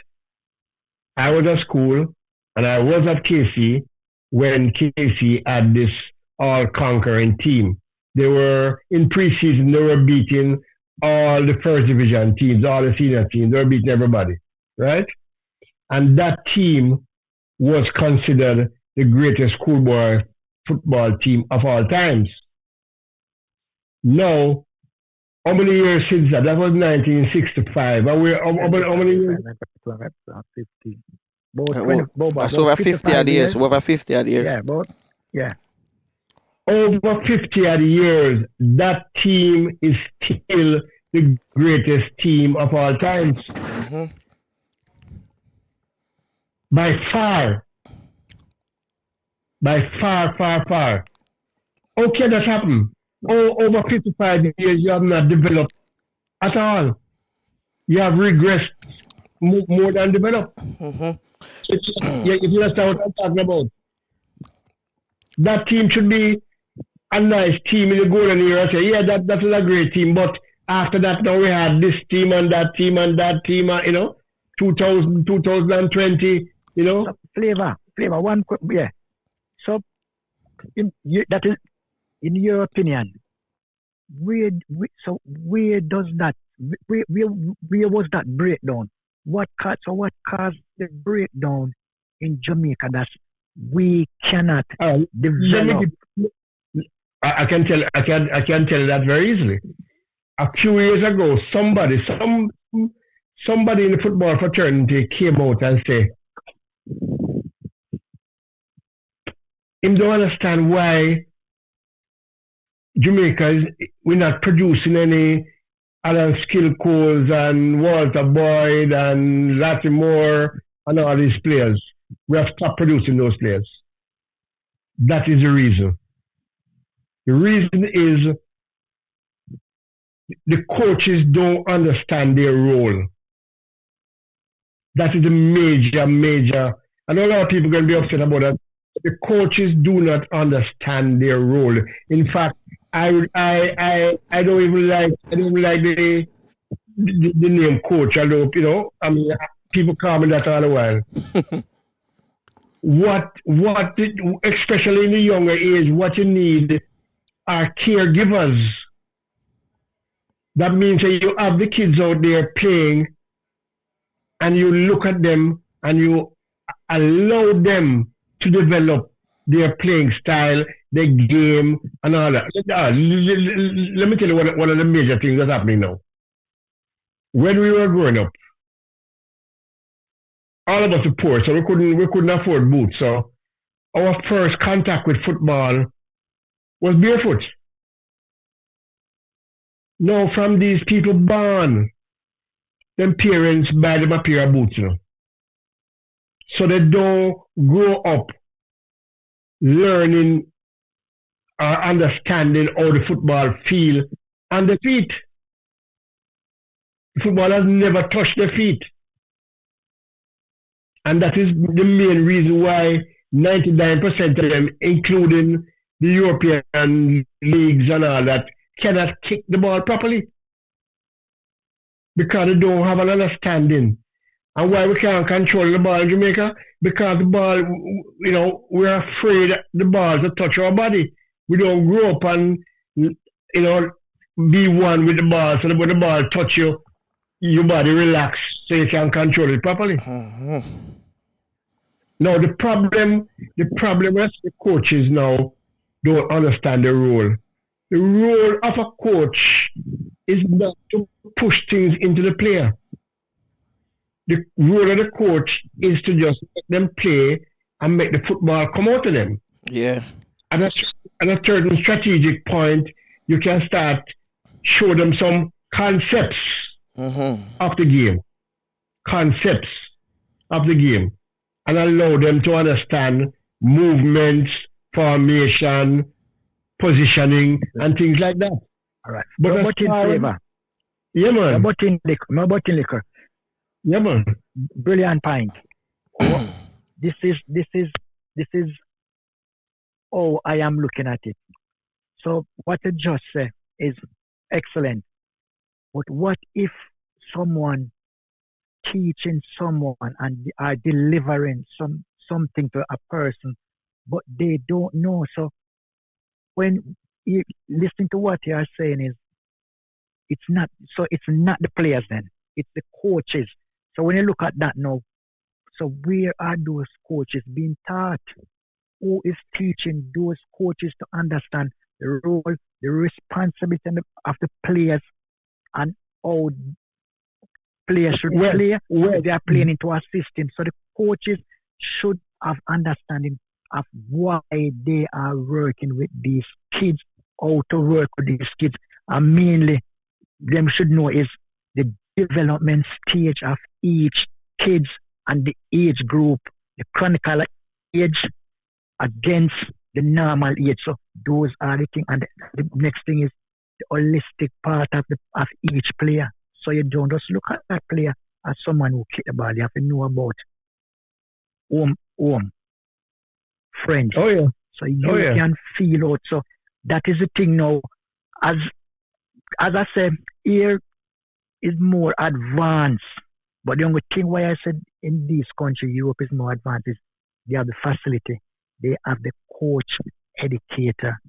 I was at school and I was at KC when KC had this all-conquering team. They were, in preseason, they were beating all the first division teams, all the senior teams. They were beating everybody, right? And that team was considered the greatest schoolboy football team of all times. Now, how many years since that? That was 1965. And we're how many years? 50. So over 50 odd years. Over 50 odd years. Yeah. Over 50 odd years, that team is still the greatest team of all times. Mm-hmm. By far. How can that happen? Over 55 years, you have not developed at all. You have regressed more than developed. If you understand what I'm talking about. That team should be a nice team in the golden era. Say, yeah, that is a great team. But after that, now we had this team and that team and that team, 2020, So, flavor, yeah. So, that is, in your opinion, where does that, where was that breakdown? What caused the breakdown in Jamaica that we cannot develop? I can tell that very easily. A few years ago, somebody in the football fraternity came out and said, "Him don't understand why Jamaica we're not producing any Alan Skillcoles and Walter Boyd and Latimore and all these players. We have stopped producing those players." That is the reason. The reason is the coaches don't understand their role. That is a major. I know a lot of people are going to be upset about that. The coaches do not understand their role. In fact, I don't even like the name coach. Although people call me that all the while. Especially in the younger age, what you need are caregivers. That means that you have the kids out there playing, and you look at them and you allow them to develop their playing style, their game, and all that. Let me tell you one of the major things that's happening now. When we were growing up, all of us were poor, so we couldn't afford boots. So our first contact with football was barefoot. Now, from these people born, them parents buy them a pair of boots, so they don't grow up learning or understanding how the football feel on the feet. The football has never touched their feet. And that is the main reason why 99% of them, including the European leagues and all that, cannot kick the ball properly. Because they don't have an understanding. And why we can't control the ball in Jamaica? Because the ball, we're afraid the ball to touch our body. We don't grow up and, be one with the ball, so that when the ball touch you, your body relax so you can control it properly. Now the problem is the coaches now don't understand the role. The role of a coach is not to push things into the player. The role of the coach is to just let them play and make the football come out of them. Yeah. At a certain strategic point, you can start show them some concepts of the game. Concepts of the game. And allow them to understand movements, formation, positioning, and things like that. All right. But no button flavor. Yeah, man. No button liquor. Yeah, man. Brilliant point. This is how I am looking at it. So what you just said is excellent. But what if someone teaching someone and are delivering something to a person, but they don't know? So when you listen to what you are saying is, it's not the players then, it's the coaches. So when you look at that now, so where are those coaches being taught? Who is teaching those coaches to understand the role, the responsibility of the players, and how players should play when they are playing into a system? So the coaches should have understanding of why they are working with these kids, how to work with these kids, and mainly them should know is the development stage of each kids and the age group, the chronicle age against the normal age. So those are the things. And the next thing is the holistic part of each player. So you don't just look at that player as someone who kick the ball. You have to know about home, friends. Oh yeah. So you can feel out. So that is the thing now. As I said, here is more advanced. But the only thing why I said in this country, Europe is more advanced is they have the facility. They have the coach, educator,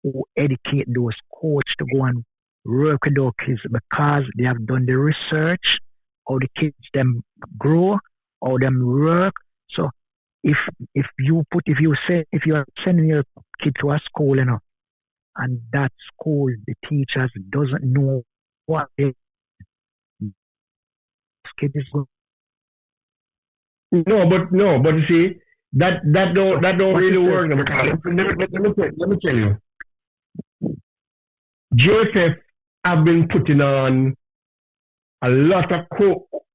who educate those coach to go and work with those kids because they have done the research, how the kids them grow, how them work. So if you are sending your kid to a school, and that school, the teachers doesn't know what the kid is going. No, but you see, that don't really work. Let me tell you. JFF have been putting on a lot of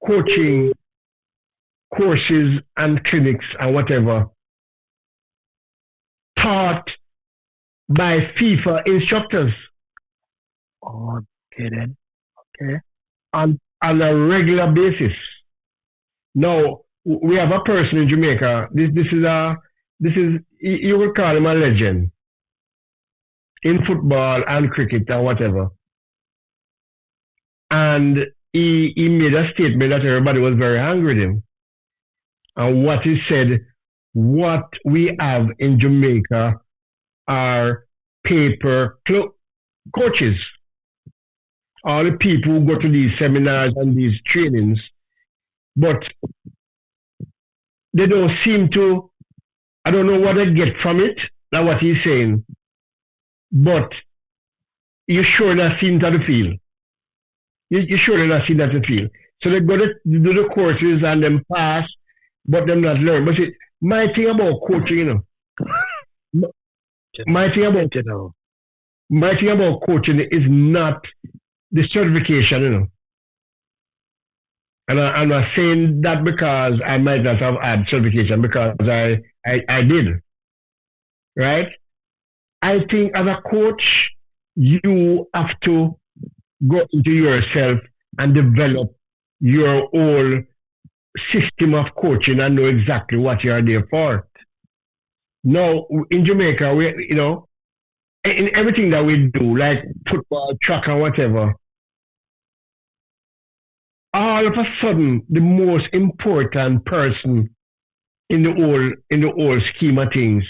coaching courses and clinics and whatever taught by FIFA instructors. Okay then. Okay. On a regular basis. Now we have a person in Jamaica. This is you would call him a legend in football and cricket and whatever. And he made a statement that everybody was very angry with him. And what he said, what we have in Jamaica are paper coaches. All the people who go to these seminars and these trainings, but they don't seem to, I don't know what they get from it, that's what he's saying, but you sure not seen that the field. You sure not seen that the field. So they go to do the courses and them pass, but them not learn. But see, my thing about coaching, my thing about coaching is not the certification, And I'm not saying that because I might not have had certification, because I did. Right? I think as a coach, you have to go into yourself and develop your whole system of coaching and know exactly what you are there for. Now, in Jamaica, we, in everything that we do, like football, track, and whatever, all of a sudden, the most important person in the whole scheme of things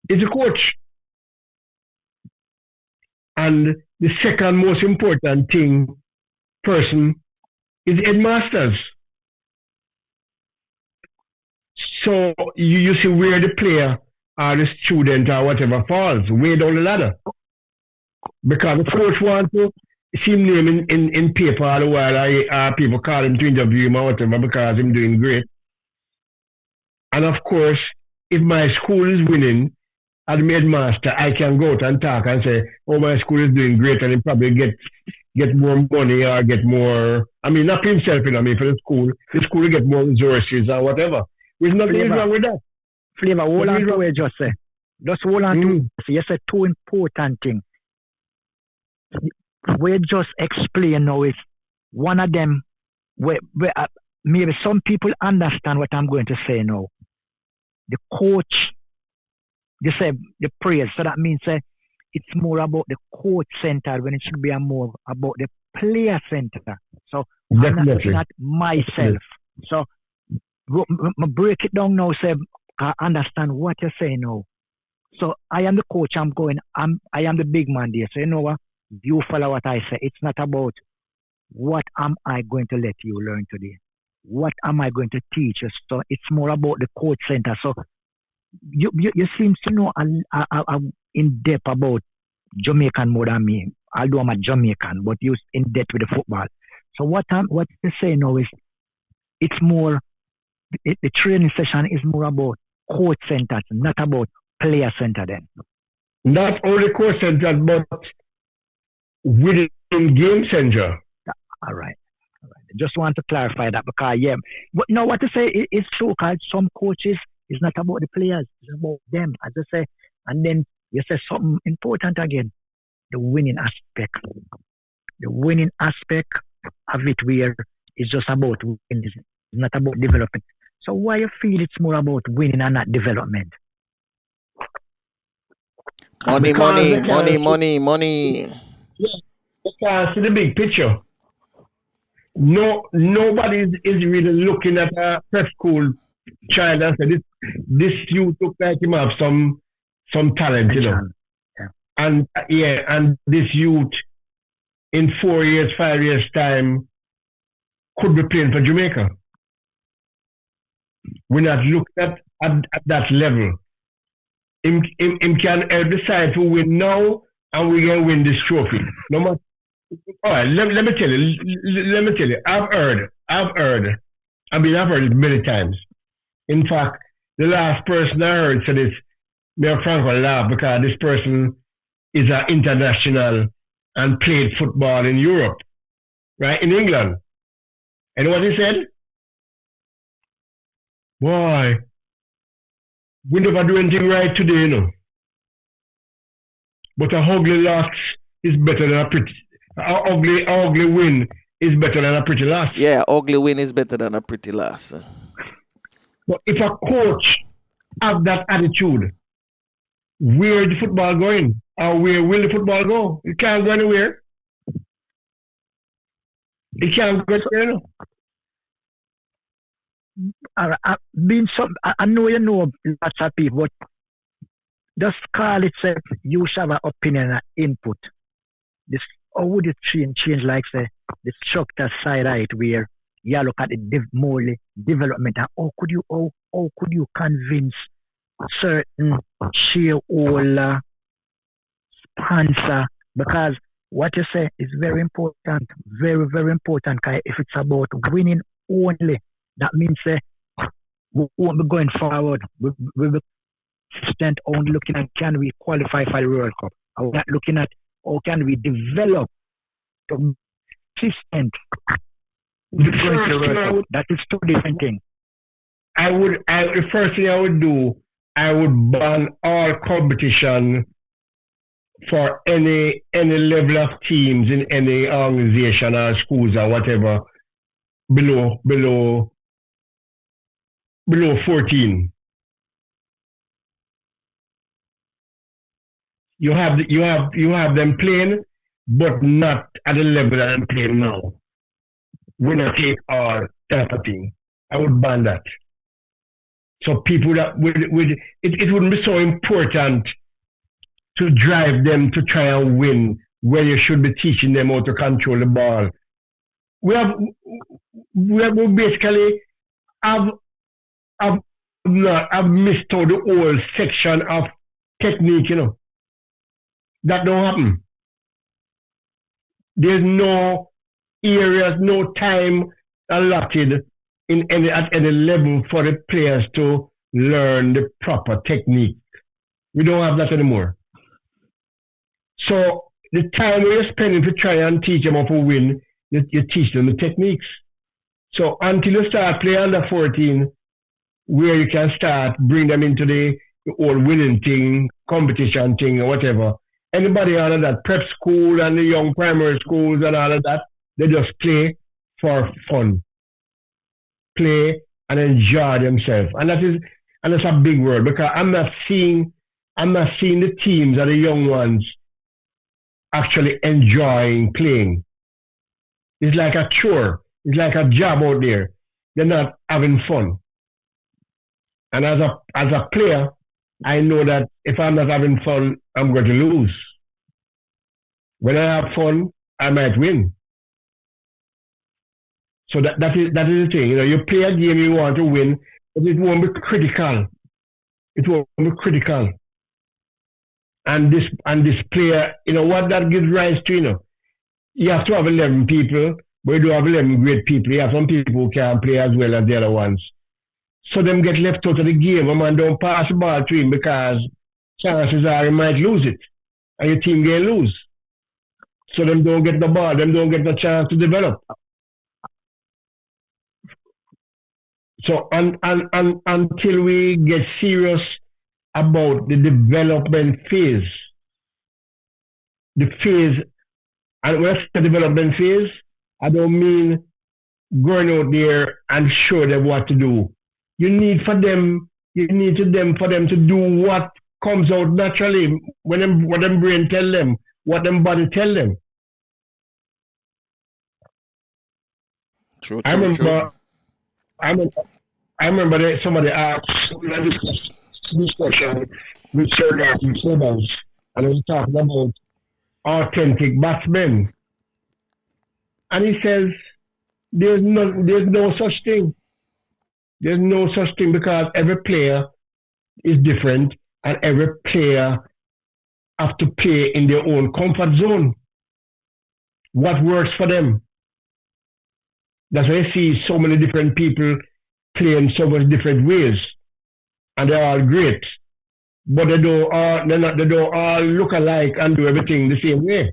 is the coach. And the second most important person is the headmasters. So you see where the player or the student or whatever falls, way down the ladder. Because the coach wants to see him name in paper all the while, people call him to interview him or whatever because he's doing great. And of course, if my school is winning, as the headmaster, I can go out and talk and say, oh, my school is doing great, and he probably get more money or get more, not for himself, for the school will get more resources or whatever. There's nothing wrong with that. Flavor, hold on to what just say. Just hold on to it. You said two important things. We just explain now is one of them where maybe some people understand what I'm going to say now. The coach, you say the praise, so that means it's more about the coach center when it should be more about the player center. So definitely. Not myself. So break it down now, say I understand what you're saying now. So I am the coach, I am the big man there. So you know what? You follow what I say. It's not about what am I going to let you learn today. What am I going to teach you? So it's more about the coach center. So you seem to know in depth about Jamaican more than me. Although I'm a Jamaican, but you in depth with the football. So what you say now is it's more the training session is more about coach centers, not about player center then. Not only coach center, but within game center. All right. Just want to clarify that because but no, what to say is so called some coaches It's not about the players. It's about them, as I say. And then you say something important again, the winning aspect. The winning aspect of it where it's just about winning. It's not about development. So why you feel it's more about winning and not development? Money, Because money, they money, can't, money, money. they can't see the big picture. Nobody is really looking at a prep school child and say this youth look like him have some talent, you know. Yeah. And this youth in 4 years, 5 years time could be playing for Jamaica. We're not looking at that level. Him can help the side to win now, and we can win this trophy. No matter. All right, let me tell you. I've heard it many times. In fact, the last person I heard said this, me and Franco laugh because this person is an international and played football in Europe, right, in England. And what he said? Boy, we never do anything right today, you know. But a ugly loss is better than a pretty. Ugly win is better than a pretty loss. Yeah, ugly win is better than a pretty loss. But if a coach have that attitude, where is the football going? Or where will the football go? It can't go anywhere. It can't go anywhere. I know you know lots of people, but just call it, say, you should have an opinion and input. This, how would it change like, say, the structure side of it, where you look at the more development, and how could you convince certain shareholder, sponsor, because what you say is very important, very, very important, because if it's about winning only, that means we won't be going forward. We'll be only looking at, can we qualify for the World Cup? We're not looking at how can we develop consistent. That is two different things. The first thing I would do, I would ban all competition for any level of teams in any organization or schools or whatever below 14. You have them playing, but not at the level that I'm playing now. Winner take all type of thing. I would ban that. So people that it wouldn't be so important to drive them to try and win, where you should be teaching them how to control the ball. We basically have missed out the whole section of technique, you know. That don't happen. There's no areas, no time allotted at any level for the players to learn the proper technique. We don't have that anymore. So the time we're spending to try and teach them how to win, you teach them the techniques. So until you start playing under 14, where you can start bring them into the old winning thing, competition thing, or whatever. Anybody out of that prep school and the young primary schools and all of that, they just play for fun. Play and enjoy themselves. And that's a big word, because I'm not seeing the teams or the young ones actually enjoying playing. It's like a chore. It's like a job out there. They're not having fun. And as a player, I know that if I'm not having fun, I'm going to lose. When I have fun, I might win. So that is the thing. You know, you play a game you want to win, but it won't be critical. It won't be critical. And this player, you know, what that gives rise to, you know, you have to have 11 people, but you do have 11 great people. You have some people who can't play as well as the other ones. So them get left out of the game. A man don't pass the ball to him because chances are he might lose it. And your team can lose. So them don't get the ball. Them don't get the chance to develop. So until we get serious about the development phase, the phase, and when I say development phase, I don't mean going out there and show them what to do. You need for them to do what comes out naturally when what them brain tell them, what them body tell them. True, I true, true. remember, I remember that somebody asked this question with Sir Darcy Sebas, and he was talking about authentic batsmen, and he says there's no such thing. There's no such thing because every player is different, and every player have to play in their own comfort zone. What works for them? That's why I see so many different people playing so many different ways, and they're all great, but they don't all look alike and do everything the same way.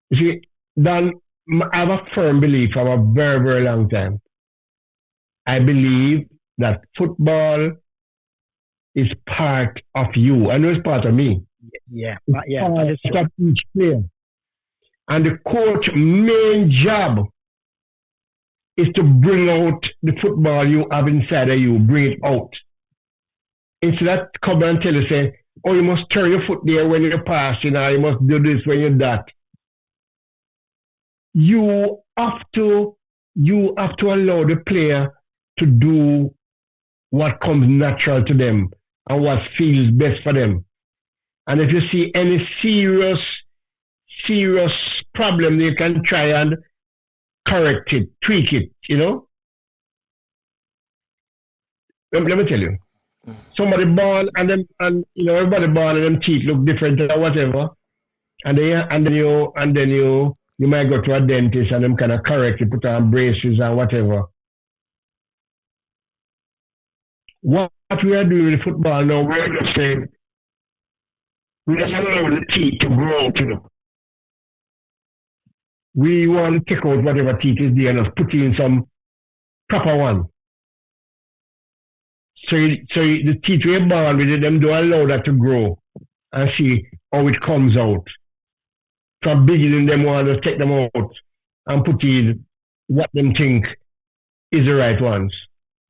You see, Dan, I have a firm belief for a very, very long time. I believe that football is part of you. I know it's part of me. Yeah, It's yeah. part That is true. of each player. And the coach's main job is to bring out the football you have inside of you, bring it out. Instead of come and tell you, say, oh, you must turn your foot there when you pass, you must do this when you that. You have to allow the player to do what comes natural to them and what feels best for them. And if you see any serious problem, you can try and correct it, tweak it, Let me tell you. Somebody born and everybody born and them teeth look different or whatever. And then you might go to a dentist and them kind of correct it, put on braces and whatever. What we are doing with football now, we're just saying, we just allow the teeth to grow, We want to take out whatever teeth is there and just put in some proper one. So the teeth we're born with, them don't allow that to grow and see how it comes out. From beginning, them want to take them out and put in what them think is the right ones.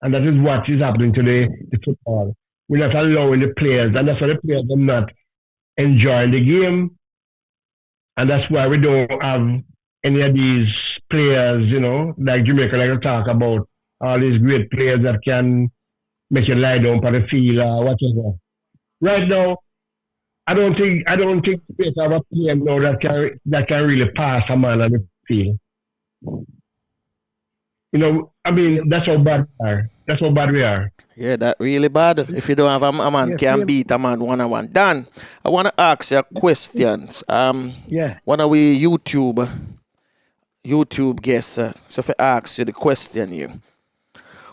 And that is what is happening today, the football. We're not allowing the players, and that's why the players are not enjoying the game. And that's why we don't have any of these players, like Jamaica, like to talk about, all these great players that can make you lie down on the field or whatever. Right now, I don't think we have a player now that can really pass a man on the field. That's how bad we are. That's how bad we are. Yeah, that really bad. If you don't have a man can beat a man 1-on-1. Dan, I want to ask you a question. Yeah. One of we YouTube guests, so if I ask you the question here.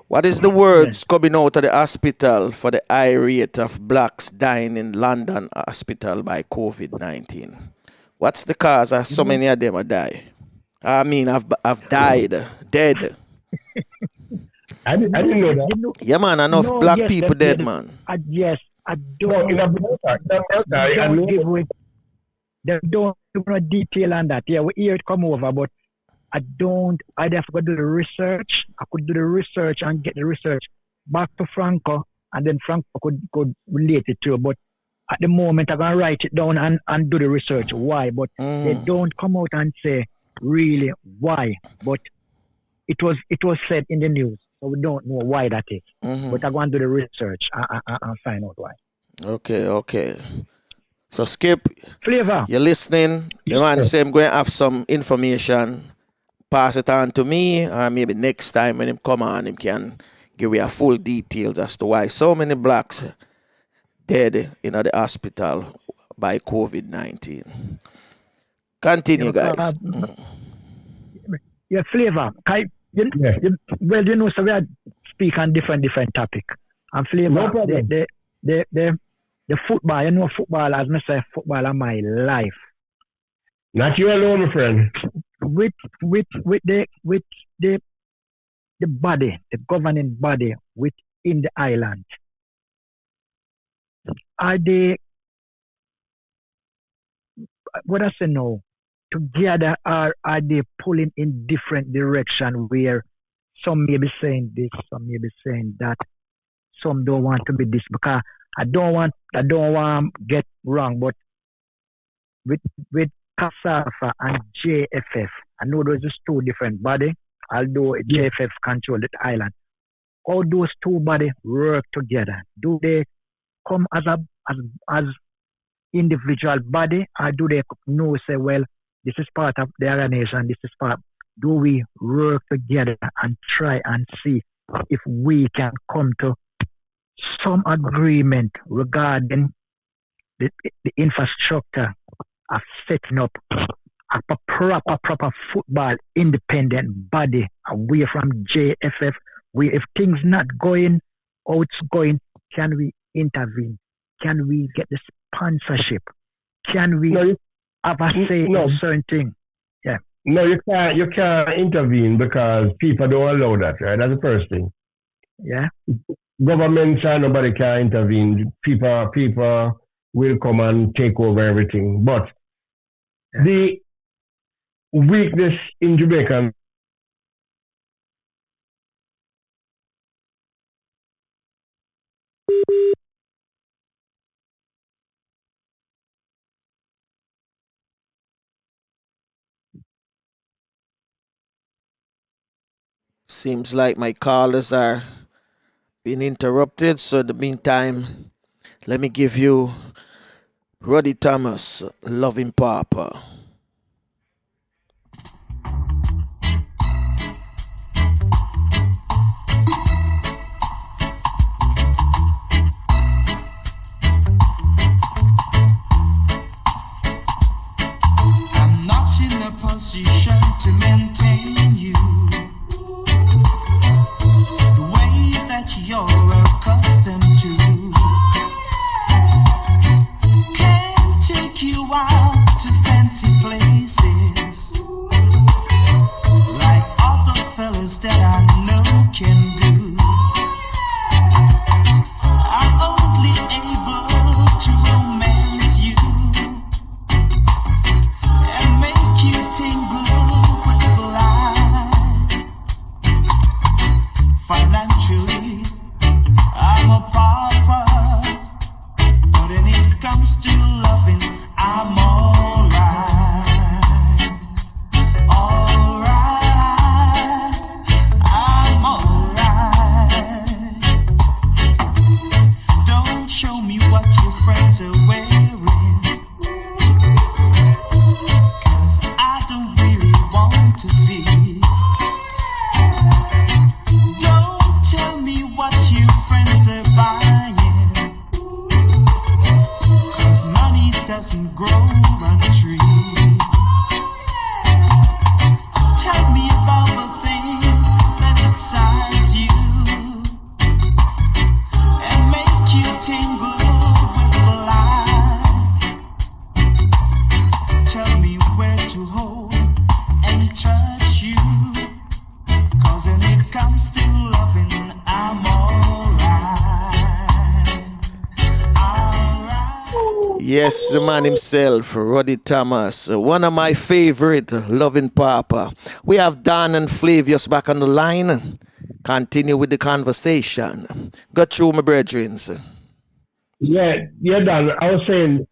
What is the words coming out of the hospital for the high rate of blacks dying in London hospital by COVID-19? What's the cause of so many of them are die? I mean, I've died, dead. I didn't know that. Yeah, man, enough black people dead, man. Yes, I No, in don't. They don't give no detail on that. Yeah, we hear it come over, but I'd have to do the research. I could do the research and get the research back to Franco, and then Franco could relate it to. But at the moment, I'm gonna write it down and do the research. Why? But they don't come out and say really why. But it was said in the news, so we don't know why that is. But I'm going to do the research and find out why. Okay. So Skip, Flavor. you're listening. The man say I'm going to have some information. Pass it on to me, or maybe next time when him come on, him can give you a full details as to why so many blacks dead in the hospital by COVID-19. Continue, guys. Yeah, Flavor. So we are speak on different topic. And Flavor, No problem. the football, football, as I say, football are my life. Not you alone, my friend. With the the body, the governing body within the island, are they, what I say now, together, or are they pulling in different direction where some may be saying this, some may be saying that, some don't want to be this, because I don't want to get wrong, but with with Kasafa and JFF, I know those is two different body, although Yeah. JFF control the island. How those two body work together? Do they come as individual body, or do they know say, well, this is part of the organization, this is part? Do we work together and try and see if we can come to some agreement regarding the infrastructure of setting up a proper football independent body away from JFF? If things not going how it's going, can we intervene? Can we get the sponsorship? Can we No, have a say no, in certain thing? Yeah, no, you can't intervene because people don't allow that, right? That's the first thing. yeah, Governments and nobody can intervene. People will come and take over everything. But yeah. the weakness in Jamaica, Seems like my callers are being interrupted. So in the meantime, let me give you Roddy Thomas, Loving Papa. I'm not in a position to maintain you the way that you're accustomed to. Can't take you out to fancy places like other fellas that I know can do. I'm only able to romance you and make you tingle with the light. Financially, I'm a pauper, but when it comes to loving, I'm alright. Alright, I'm alright. Don't show me what your friends are wearing, 'cause I don't really want to see. Don't tell me what your friends are buying, 'cause money doesn't grow on trees. Tell me about the things that excite you and make you tingle with the light. Tell me where to hold and touch you, 'cause when it comes to loving, I'm alright. Alright. Yes, the man himself, Roddy Thomas, one of my favorite, Loving Papa. We have Dan and Flavius back on the line. Continue with the conversation. Got through, my brethren. yeah, Dan. I was saying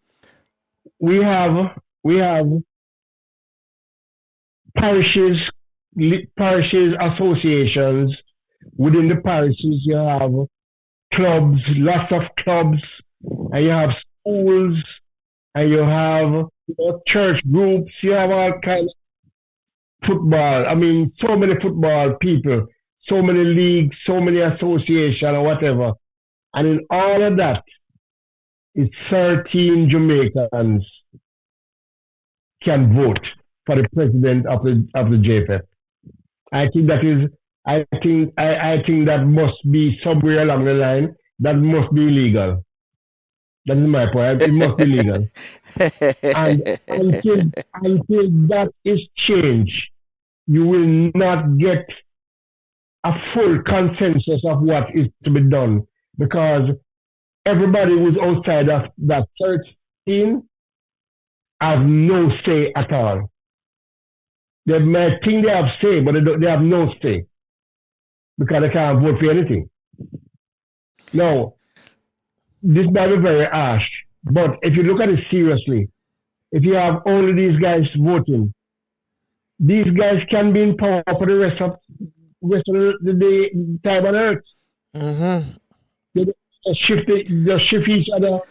we have parishes, parishes associations. Within the parishes, you have clubs, lots of clubs, and you have schools, and you have church groups. You have all kinds of football. I mean, so many football people, so many leagues, so many associations, or whatever. And in all of that, it's 13 Jamaicans can vote for the president of the JFF. I think that is. I think that must be somewhere along the line. That must be illegal. That is my point. It must be legal. And until that is changed, you will not get a full consensus of what is to be done, because everybody who's outside of that 13 have no say at all. They may think they have say, but they have no say because they can't vote for anything. Now, this might be very harsh, but if you look at it seriously, if you have only these guys voting, these guys can be in power for the rest of the time on earth. Mm-hmm. They shift each other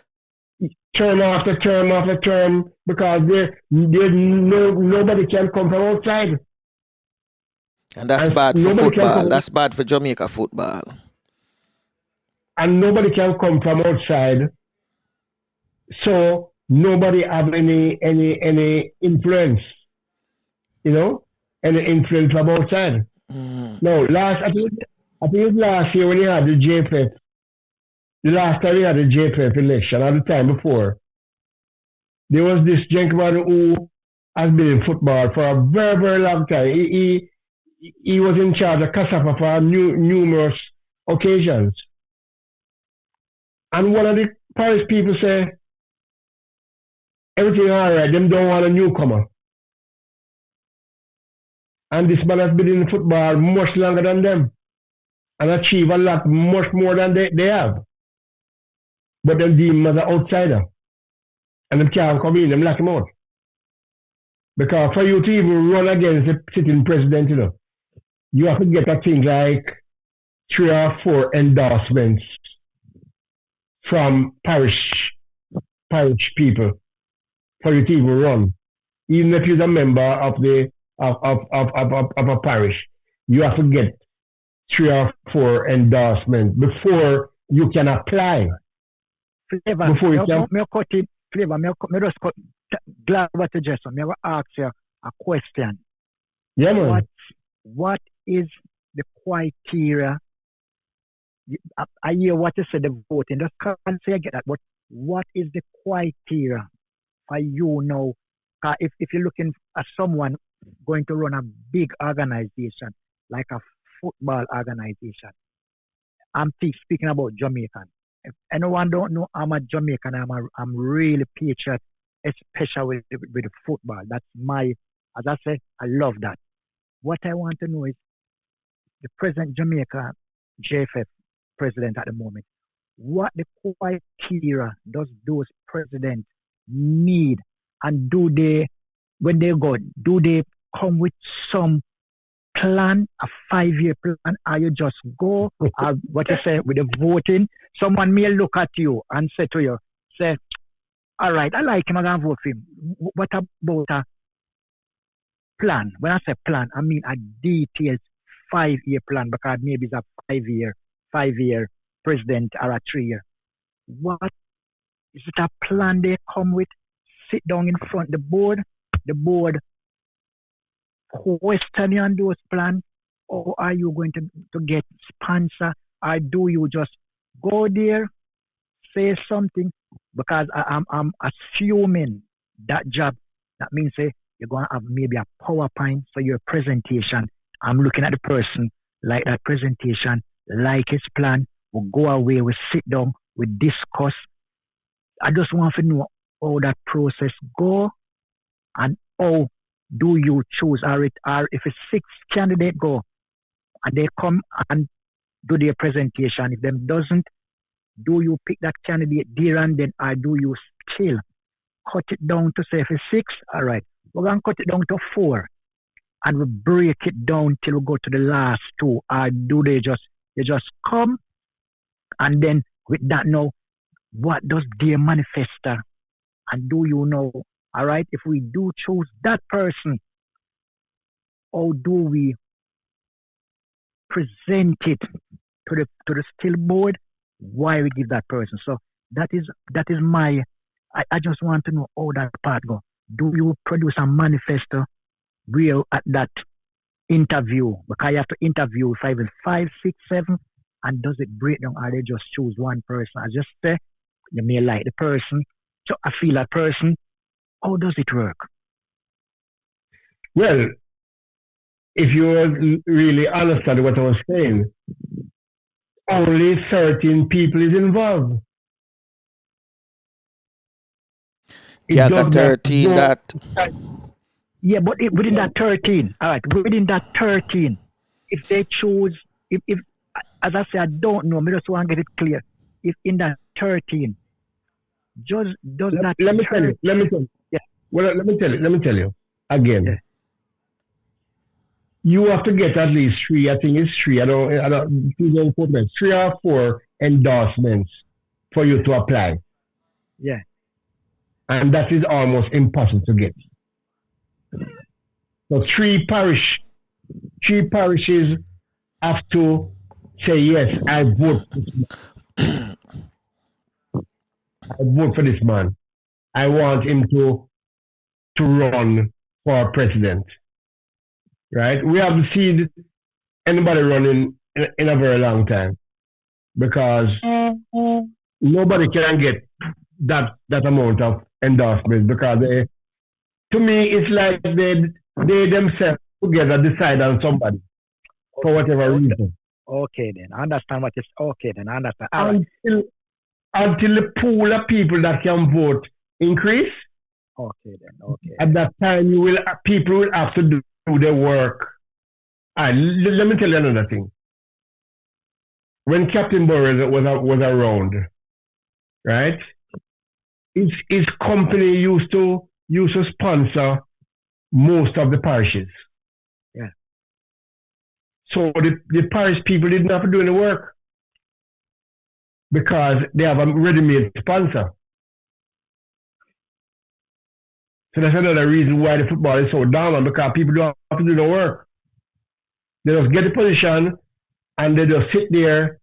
term after term after term because nobody can come from outside. And that's bad for football. That's bad for Jamaica football. And nobody can come from outside. So nobody have any influence, any influence from outside. No, I think it was last year when you had the JFF, the last time we had the JFF election, or the time before, there was this gentleman who has been in football for a very, very long time. He was in charge of CASAFA for numerous occasions. And one of the parish people say, everything all right, them don't want a newcomer. And this man has been in football much longer than them and achieved a lot, much more than they have. But them deem him as an outsider. And them can't come in, them lock him out. Because for you to even run against the sitting president, you have to get a thing like 3 or 4 endorsements from parish people for you to even run. Even if you're a member of a parish, you have to get 3 or 4 endorsements before you can apply. Flavor, before you can. Glad what you just said. I will ask you a question. Yeah, man. What is the criteria? I hear what you said, the voting. Just can't say I get that. But what is the criteria for you now? If you're looking at someone going to run a big organization, like a football organization, I'm speaking about Jamaican. If anyone don't know, I'm a Jamaican. I'm really patriot, especially with football. That's as I said, I love that. What I want to know is the present Jamaica JFF president at the moment, what the criteria does those presidents need, and when they go, do they come with some plan, a 5-year plan, or you just go, what you say, with the voting? Someone may look at you and say to you, all right, I like him, I'm going to vote for him. What about a plan? When I say plan, I mean a detailed 5-year plan, because maybe it's a 5-year president or a 3-year. What is it, a plan they come with? Sit down in front of the board question you on those plans, or are you going to get sponsor, or do you just go there, say something? Because I'm assuming that job, that means you're going to have maybe a PowerPoint for your presentation. I'm looking at the person, like that presentation, like his plan. We'll go away, we sit down, we discuss. I just want to know how that process go, and how do you choose, or if it's 6 candidates go and they come and do their presentation, if them doesn't, do you pick that candidate there and then, or do you still cut it down to say if it's 6, all right, we're going to cut it down to 4 and we break it down till we go to the last 2, or do they just come, and then with that now, what does their manifesto, and do you know, all right, if we do choose that person, how do we present it to the still board? Why we give that person? So that is my. I just want to know how that part go. Do you produce a manifesto real at that interview? Because you have to interview 5, 6, 7, and does it break down, or they just choose one person? I just say you may like the person, so I feel that person. How does it work? Well, if you really understand what I was saying, only 13 people is involved. It Yeah, I does got not 13 go. that. Yeah, but within that 13, all right, within that 13, if they choose, if as I say, I don't know, I just want to get it clear. If in that 13, just does that Let me tell you. Let me tell you. Yeah. Well, let me tell you. Let me tell you again. Yeah. You have to get at least 3. I think it's 3. I don't. 3 or 4 endorsements for you to apply, Yeah. and that is almost impossible to get. So 3 parishes have to say yes. I vote. I vote for this man. I want him to run for president. Right? We haven't seen anybody running in a very long time because nobody can get that amount of endorsement because to me it's like they themselves together decide on somebody for whatever reason. Okay, then. I understand what it's okay, then. I understand. All right. Until the pool of people that can vote increase, Okay, then. Okay. at that time people will have to do their work. And let me tell you another thing. When Captain Burrows was around, right? His company used to sponsor most of the parishes. Yeah. So the parish people didn't have to do any work because they have a ready-made sponsor. So that's another reason why the football is so down, because people don't have to do the work. They just get the position and they just sit there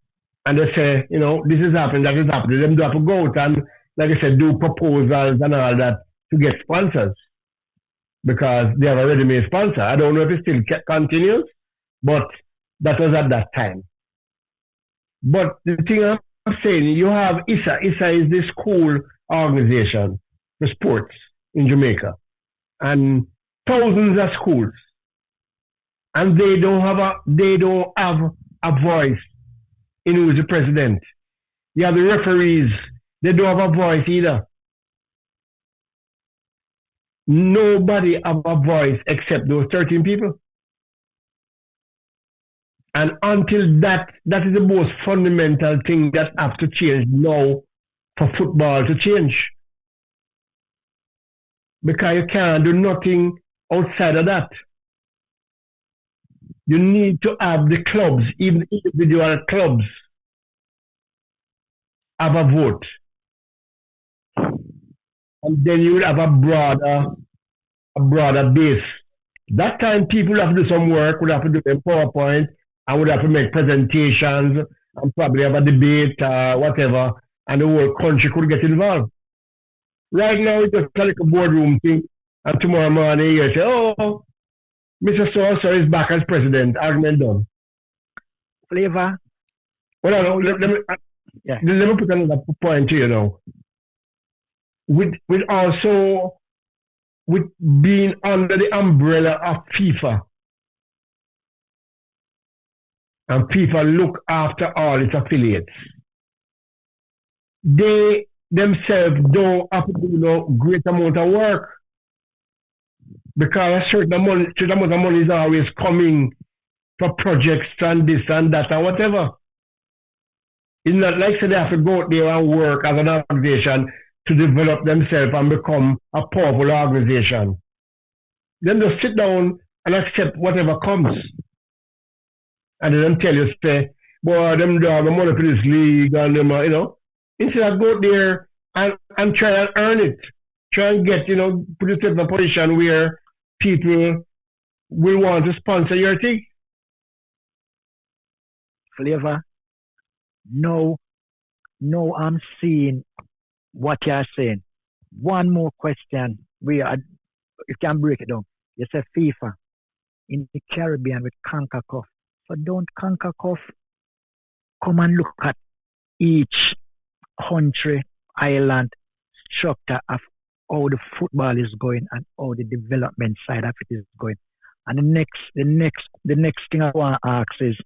and they say, this is happening, that is happening. They don't have to go out and, like I said, do proposals and all that to get sponsors because they have a ready-made sponsor. I don't know if it still continues, but that was at that time. But the thing I'm saying, you have ISA. ISA is the school organization for sports in Jamaica. And thousands of schools. And they don't have a voice in who is the president. You have the referees, they don't have a voice either. Nobody have a voice except those 13 people. And until that is the most fundamental thing that have to change now for football to change. Because you can't do nothing outside of that. You need to have the clubs, even individual clubs, have a vote. And then you will have a broader base. That time people have to do some work, would have to do a PowerPoint, and would have to make presentations, and probably have a debate, whatever, and the whole country could get involved. Right now, it's just like a boardroom thing, and tomorrow morning you say, oh, Mr. So is back as president, argument done. Flavor. Well, let me put another point here now. With being under the umbrella of FIFA, and FIFA look after all its affiliates, they themselves don't have to do no great amount of work because a certain amount of money is always coming for projects and this and that and whatever. It's not like they have to go out there and work as an organization to develop themselves and become a powerful organization. Then just sit down and accept whatever comes. And then tell you, say, boy, them don't have the money for this league and them, instead of go out there and try and earn it. Try and get, put yourself in a position where people will want to sponsor your thing. Flavor. No, I'm seeing what you're saying. One more question. You can break it down. You say FIFA in the Caribbean with CONCACAF. So don't CONCACAF come and look at each country, island structure of how the football is going and how the development side of it is going, And the next thing I want to ask is,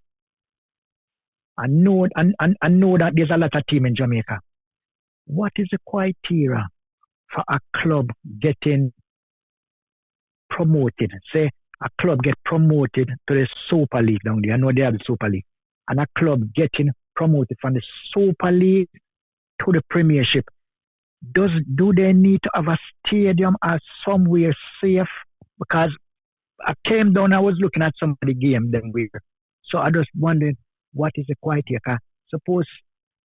I know that there's a lot of team in Jamaica. What is the criteria for a club getting promoted? Say a club get promoted to the Super League down there. I know they have the Super League. And a club getting promoted from the Super League to the Premiership. Do they need to have a stadium or somewhere safe? Because I came down, I was looking at some of the game then so I just wondering what is the criteria. Suppose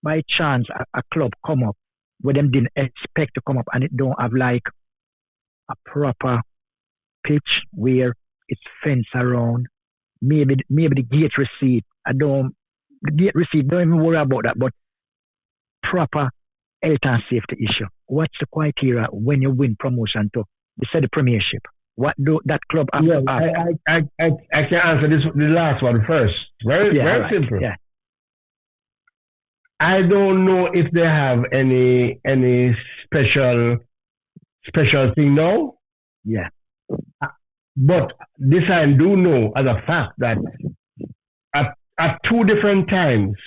by chance a club come up where them didn't expect to come up and it don't have like a proper pitch where it's fenced around. Maybe the gate receipt. The gate receipt, don't even worry about that, but proper health and safety issue. What's the criteria when you win promotion to the Premiership? What do that club have to have? I can answer the last one first. Very simple. Yeah. I don't know if they have any special thing now. Yeah. But this I do know as a fact that at two different times,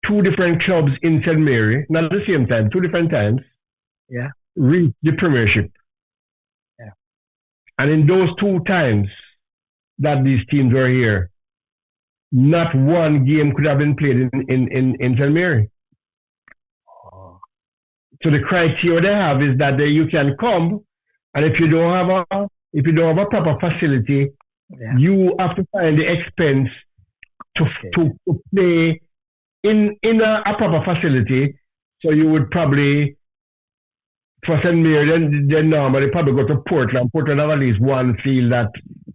two different clubs in St. Mary, not at the same time, two different times, reached the Premiership. Yeah. And in those two times that these teams were here, not one game could have been played in St. Mary. Oh. So the criteria they have is that you can come, and if you don't have a proper facility, you have to find the expense to play in a proper facility. So you would probably, for St. Mary, then normally probably go to Portland. Portland have at least one field that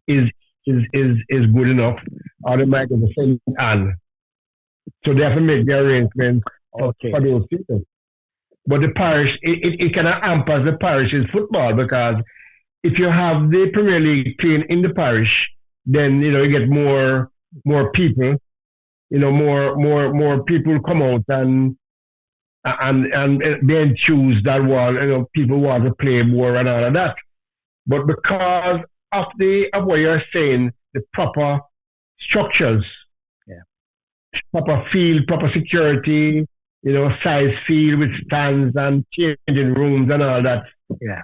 is good enough, or they might go to St. Anne. So they have to make the arrangements for those people. But the parish, it kind of hampers the parish's football, because if you have the Premier League playing in the parish, then you get more people, more people come out and then choose that one. People want to play more and all of that. But because of what you're saying, the proper structures, proper field, proper security, size field with stands and changing rooms and all that. Yeah.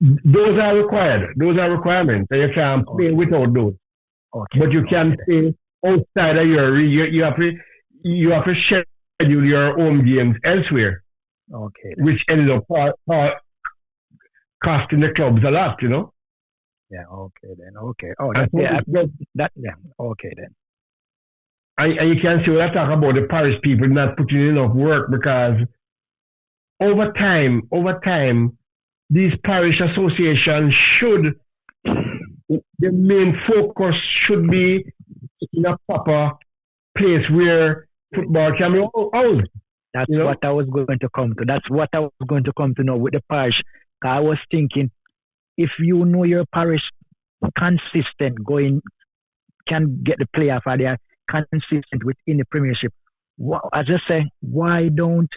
Those are required. Those are requirements. And you can't play without those. Okay. But you can play outside of you have to schedule your own games elsewhere. Okay. Which ends up costing the clubs a lot, Yeah, okay then. Okay. Oh, okay then. And you can see what I talk about the parish people not putting in enough work, because over time, these parish associations the main focus should be in a proper place where football can be held. That's what I was going to come to. That's what I was going to come to know with the parish. I was thinking, if you know your parish consistent can get the playoff, or they are consistent within the Premiership, as I say, why don't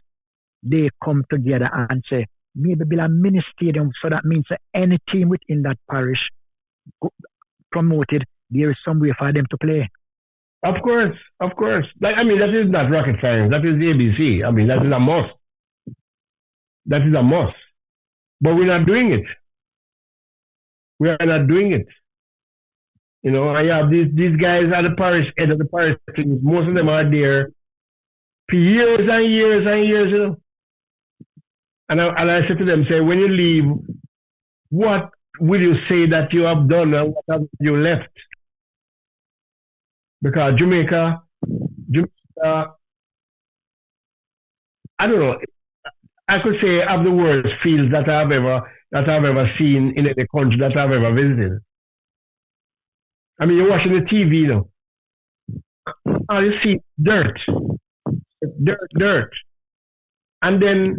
they come together and say, maybe build a mini stadium, so that means that any team within that parish promoted, there is somewhere for them to play. Of course. That is not rocket science. That is the ABC. That is a must. But we're not doing it. We are not doing it. I have these guys at the parish, head of the parish things. Most of them are there for years and years and years, And I said to them, when you leave, what will you say that you have done and what have you left? Because Jamaica, I don't know, I could say of the worst fields that I've ever seen in any country that I've ever visited. You're watching the TV now. All you see dirt. And then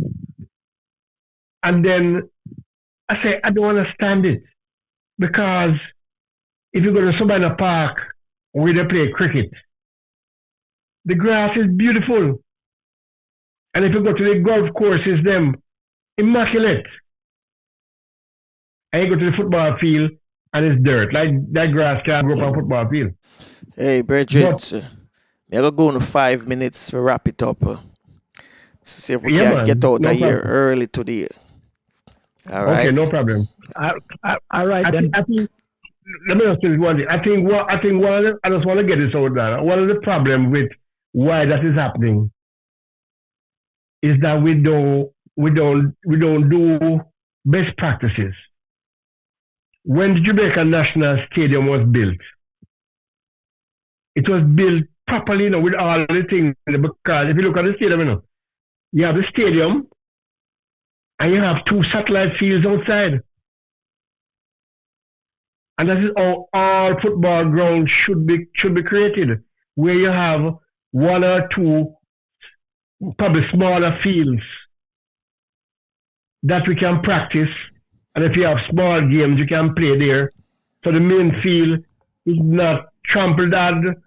I say, I don't understand it. Because if you go to Sabina Park where they play cricket, the grass is beautiful. And if you go to the golf courses, them immaculate. And you go to the football field, and it's dirt. Like that grass can't grow up on a football field. Hey, But Bridget, I'm gonna go in 5 minutes to wrap it up. See if we yeah, can get man, out no of here problem. early today. All Okay, no right. problem. All right then. I think let me just say this one thing. I think one of the, I just want to get this out there. One of the problems with why that is happening is that we don't do best practices. When the Jamaica National Stadium was built, it was built properly, with all the things. Because if you look at the stadium, you have the stadium and you have two satellite fields outside. And that is how all football grounds should be created, where you have one or two probably smaller fields that we can practice. And if you have small games, you can play there. So the main field is not trampled on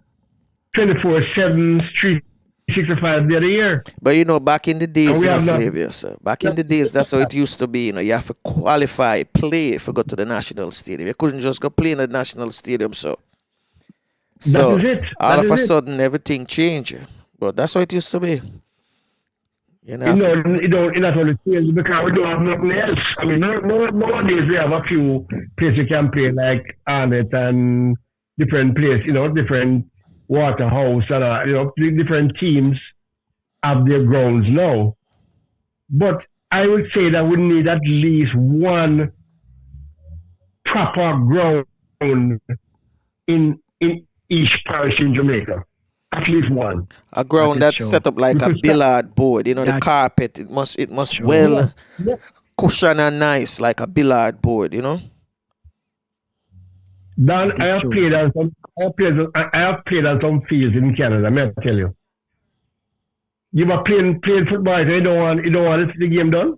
24/7, 365 days a year. But back in the And days, we have not. Flavius, back in the days, that's how it used to be. You have to qualify, play if you go to the national stadium. You couldn't just go play in the national stadium. So That is it. all That of is a it. sudden, everything changed. But that's how it used to be. You know, It not only change because we don't have nothing else. I mean, nowadays we have a few places you can play like Arnett and different places, different Waterhouse and the different teams have their grounds now. But I would say that we need at least one proper ground in each parish in Jamaica. At least one. a ground is that's true. set up like We a could start. billard board. The That carpet, it must true. well Yeah. cushion and nice like a billard board. Dan, That is true. I have played on some fields in Canada, may I tell you. You were playing football, and you don't want to see the game done.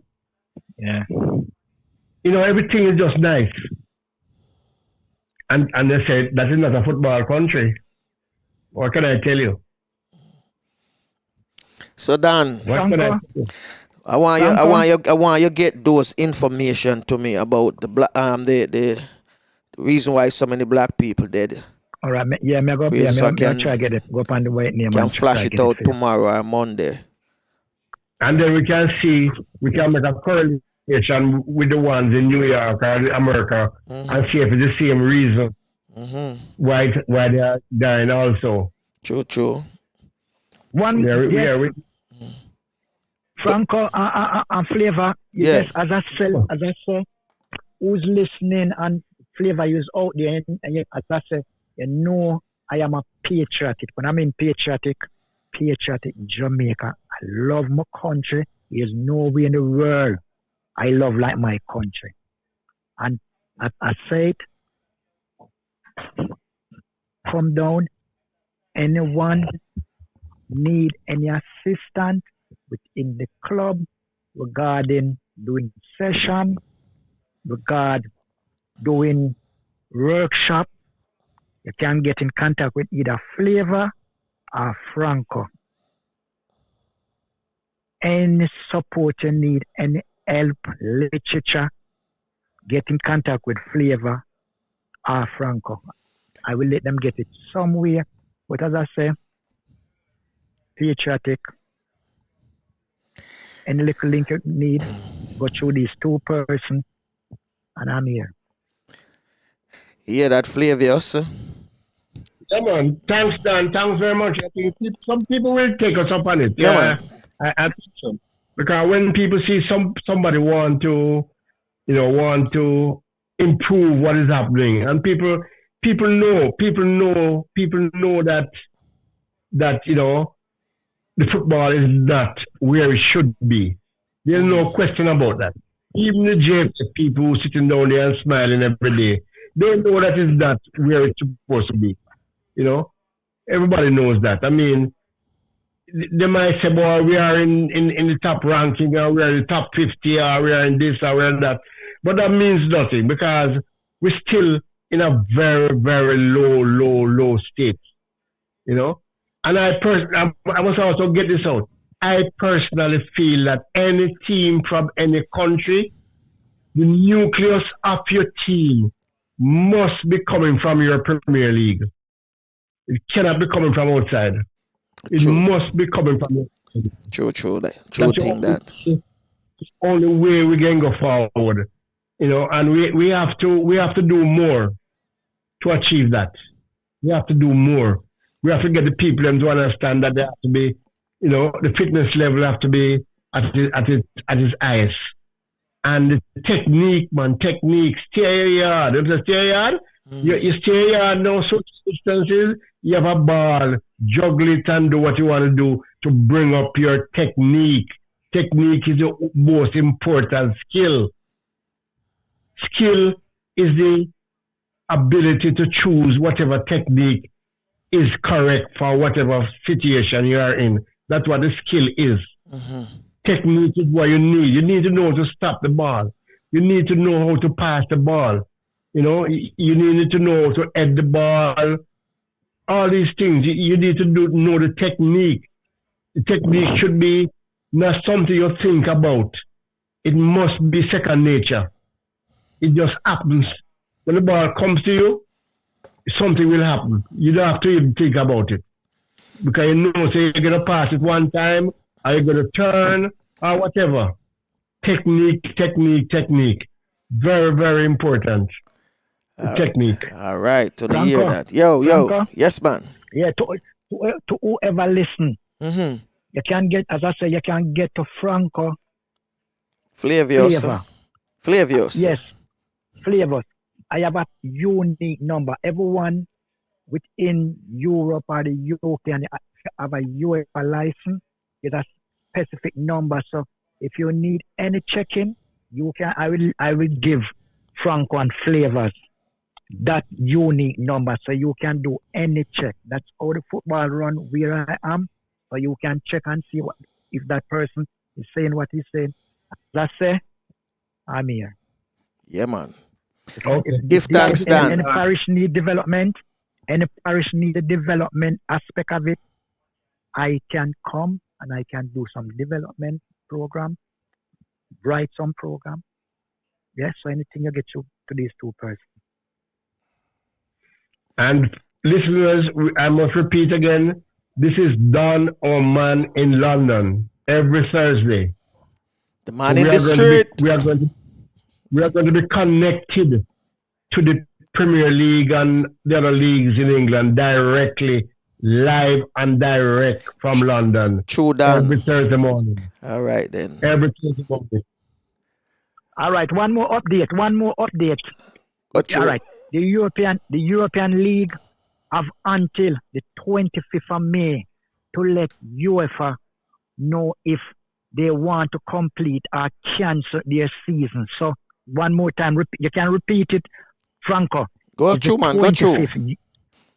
Yeah. Everything is just nice. And they say that is not a football country. What can I tell you? So Dan, What can I Franco, tell you? I want you get those information to me about the reason why so many black people dead. all right. Me go We play. so Me try get it. Go up on the white name can and flash try it get it out for you. tomorrow or Monday. And then we can make a correlation with the ones in New York or America and see if it's the same reason why they are dying also. True. One, Yeah, yes, Franco and Flavor. Yeah. Yes, as I say, who's listening and Flavor is out there, and yet, as I say, I am a patriotic. When I mean patriotic Jamaica. I love my country. There's nowhere in the world I love like my country. And I say it, come down. Anyone need any assistance within the club regarding doing session, regard doing workshop, you can get in contact with either Flavor or Franco. Any support you need, any help, literature, get in contact with Flavor or Franco. I will let them get it somewhere. But as I say, patriotic, any little link you need, go through these two persons, and I'm here. Yeah, that Flavius. Yeah, man. Thanks, Dan. Thanks very much. I think some people will take us up on it. Yeah, Yeah, man. I think so. Because when people see somebody want to improve what is happening, and people know that the football is not where it should be. There's no question about that. Even the JFK people who sitting down there and smiling every day, they know that it's not where it's supposed to be. Everybody knows that. I mean, they might say, boy, we are in the top ranking, or we are in the top 50, or we are in this, or we are in that. But that means nothing because we're still in a very, very low state, And I must also get this out. I personally feel that any team from any country, the nucleus of your team must be coming from your Premier League. It cannot be coming from outside. It True. must be coming from outside. True. True That's thing that. the only way we can go forward. And we have to do more to achieve that. We have to do more. We have to get the people to understand that they have to be, the fitness level have to be at its highest. And the technique, steer your yard. If you steer your yard, you steer your yard now such distances, you have a ball, juggle it and do what you want to do to bring up your technique. Technique is the most important skill. Skill is the ability to choose whatever technique is correct for whatever situation you are in. That's what the skill is. Mm-hmm. Technique is what you need. You need to know how to stop the ball. You need to know how to pass the ball. You need to know how to head the ball. All these things. You need to know the technique. The technique should be not something you think about. It must be second nature. It just happens. When the ball comes to you, something will happen. You don't have to even think about it. Because say you're going to pass it one time, or you're going to turn, or whatever. Technique. Very, very important. Technique. All right. To Franco, hear that. Yo. Franco? Yes, man. Yeah, to whoever listen, Mm-hmm. you can get, as I say, you can get to Franco Flavius. Flavius. Yes, Flavors. I have a unique number. Everyone within Europe or the UK and have a UEFA license, get a specific number. So if you need any check-in, I will give Franco and Flavors that unique number so you can do any check. That's how the football run where I am. So you can check and see if that person is saying what he's saying. As I say, I'm here. Yeah, man. Okay. Give thanks, Dan. Any parish need development, any parish need the development aspect of it, I can come and I can do some development program, write some program. Yes, so anything you get to these two persons. And listeners, I must repeat again, this is Don Oman in London every Thursday. The man in the street. We are going to be connected to the Premier League and the other leagues in England directly, live and direct from London. True, Dan. Every Thursday morning. All right, then. Every Thursday morning. All right, one more update. Got you. All right, the European League have until the 25th of May to let UEFA know if they want to complete or cancel their season. So one more time, you can repeat it, Franco. Go through, man. Go through.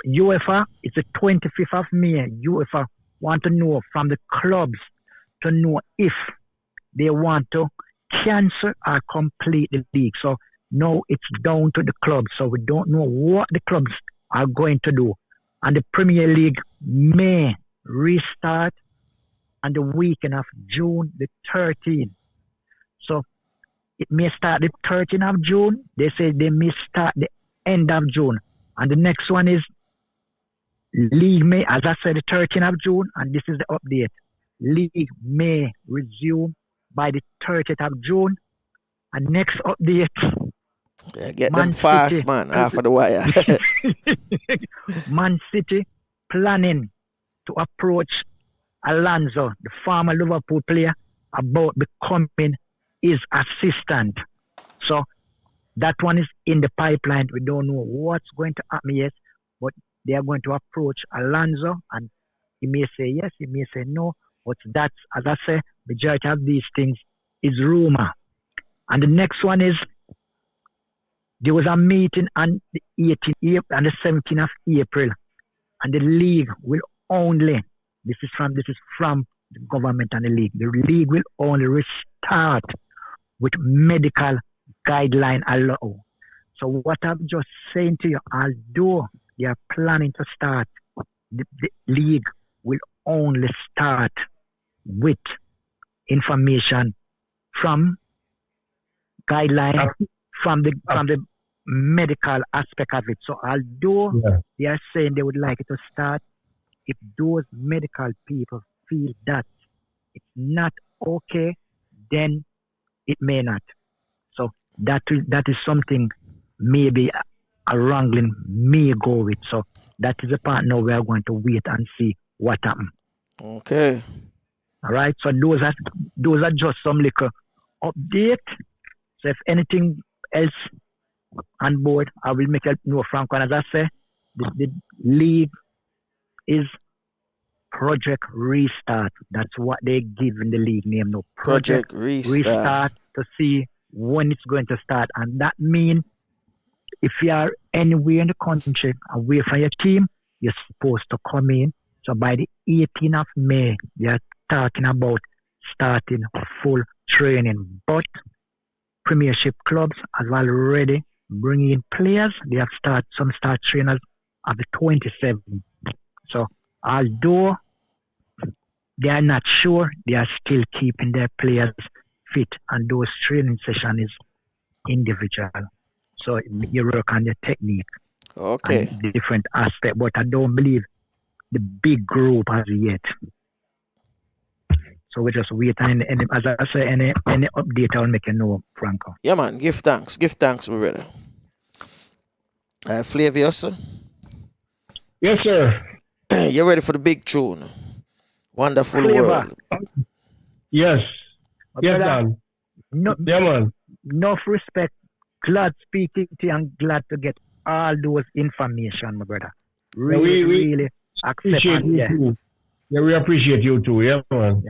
UEFA, it's the 25th of May. UEFA want to know from the clubs to know if they want to cancel or complete the league. So now it's down to the clubs. So we don't know what the clubs are going to do. And the Premier League may restart on the weekend of June the 13th. So it may start the 13th of June. They say they may start the end of June. And the next one is League may, as I said, the 13th of June, and this is the update. League may resume by the 30th of June. And next update. Yeah, get them fast, City, man. Half of the wire. Man City planning to approach Alonso, the former Liverpool player, about becoming his assistant. So that one is in the pipeline. We don't know what's going to happen yet, but they are going to approach Alonso, and he may say yes, he may say no. But that's, as I say, majority of these things is rumor. And the next one is there was a meeting on the 18th and the 17th of April, and the league will only, this is from the government and the league will only restart with medical guideline allow. So what I'm just saying to you, although they are planning to start, the league will only start with information from guideline from the medical aspect of it. So although Yeah. they are saying they would like it to start, if those medical people feel that it's not okay, then it may not. So that is something maybe a wrangling may go with. So that is the part now we are going to wait and see what happens. Okay. All right. So those are just some little update. So if anything else on board, I will make it know, Franco. And as I say, the league is Project Restart. That's what they give in the league name now. Project Restart. To see when it's going to start. And that means if you are anywhere in the country away from your team, you're supposed to come in. So by the 18th of May, they're talking about starting full training. But Premiership clubs have already bringing in players. They have some start trainers at the 27th. So although they are not sure, they are still keeping their players fit, and those training sessions is individual. So you work on the technique, Okay. and the different aspects. But I don't believe the big group as yet. So we just wait, and as I say, any update I'll make you know, Franco. Yeah, man. Give thanks. Give thanks, my brother. Flavius, Yes, sir. you ready for the big tune? Wonderful Flavor. world. Yes. Yes, Brother, man. no, Yeah, man. enough respect. Glad speaking to you and glad to get all those information, my brother. Really, we really accept Appreciate and you yeah. too. Yeah, we appreciate you too. Yeah, man.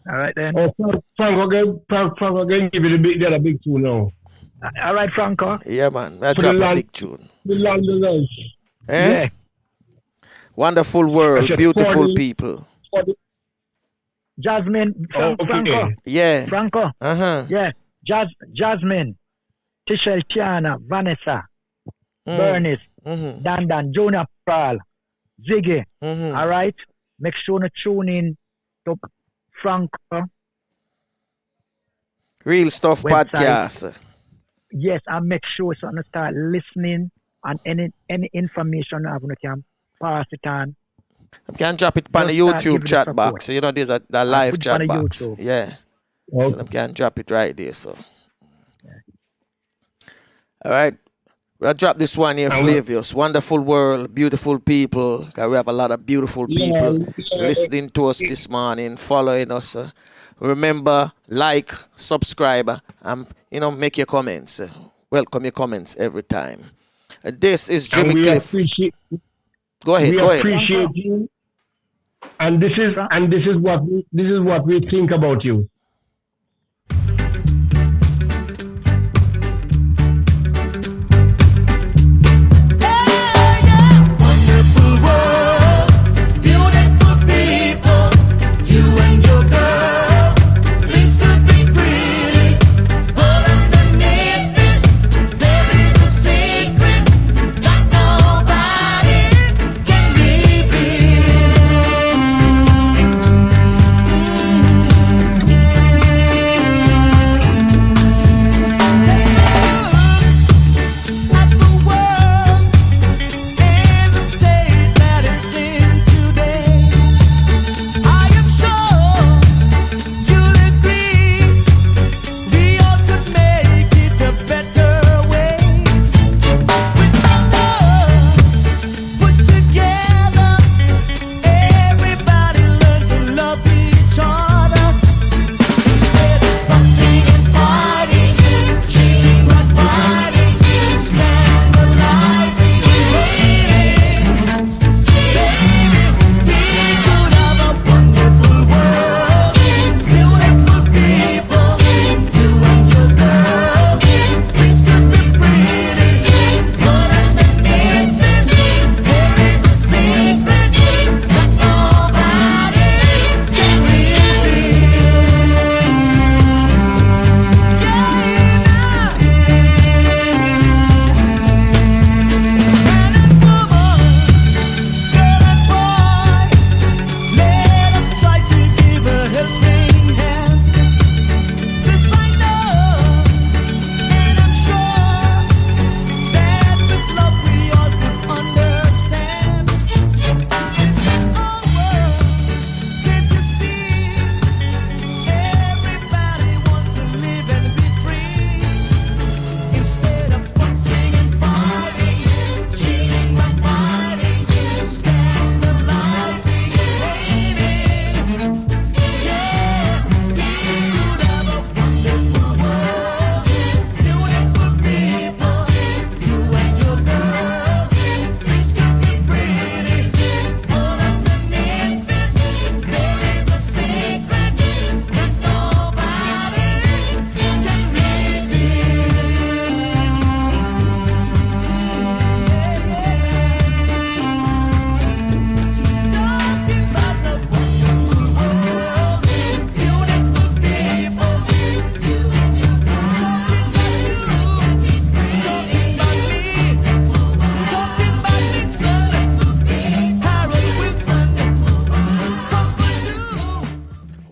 All right then. Oh, Frank again, give you the other big two now. All right, Franco. Yeah, man. I For drop the a land- big tune. The Londoners. Eh? Yeah. Wonderful I world, said beautiful 40. people. Jasmine. Franco. Okay. Yeah. Franco. Uh-huh. Yeah. Jasmine. Tishel, Tiana, Vanessa, Mm. Bernice, Mm-hmm. Dan, Jonah Paul, Ziggy. Mm-hmm. All right. Make sure to tune in to Franco. Real Stuff Website. Podcast. Yes, and make sure so you start listening, and any information I can pass it on. I can drop it on the Just start YouTube giving chat it box. support. You know, there's a live put it on chat the box. YouTube. Yeah. So I can drop it right there. So. All right. We'll drop this one here, Flavius. Wonderful world, beautiful people. 'Cause we have a lot of beautiful people listening to us this morning, following us. Remember, like, subscribe, and make your comments. Welcome your comments every time. This is And Jimmy we Cliff. appreciate Go ahead. we Go ahead. appreciate you. And this is what we think about you. Wonderful world, beautiful people. You and your girl, things could be pretty, but underneath this, there is a secret that nobody can reveal.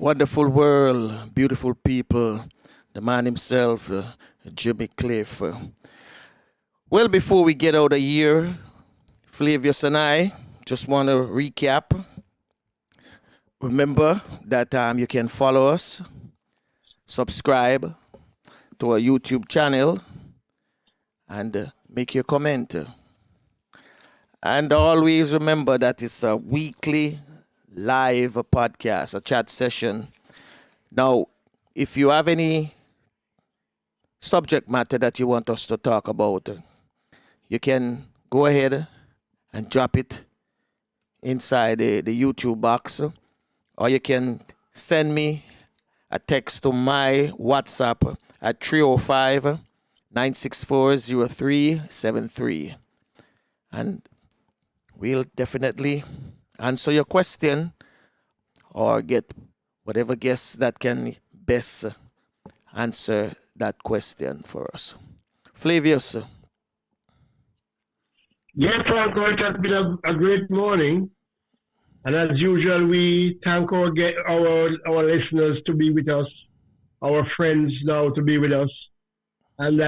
wonderful world, beautiful people, the man himself, Jimmy Cliff. Well, before we get out of here, Flavius and I just want to recap. Remember that you can follow us, subscribe to our YouTube channel, and make your comment. And always remember that it's a weekly live podcast, a chat session. Now, if you have any subject matter that you want us to talk about, you can go ahead and drop it inside the YouTube box, or you can send me a text to my WhatsApp at 305-964-0373. And we'll definitely answer your question or get whatever guests that can best answer that question for us. Flavius. Yes, Franco, it has been a great morning. And as usual, we thank our listeners to be with us, our friends now to be with us. And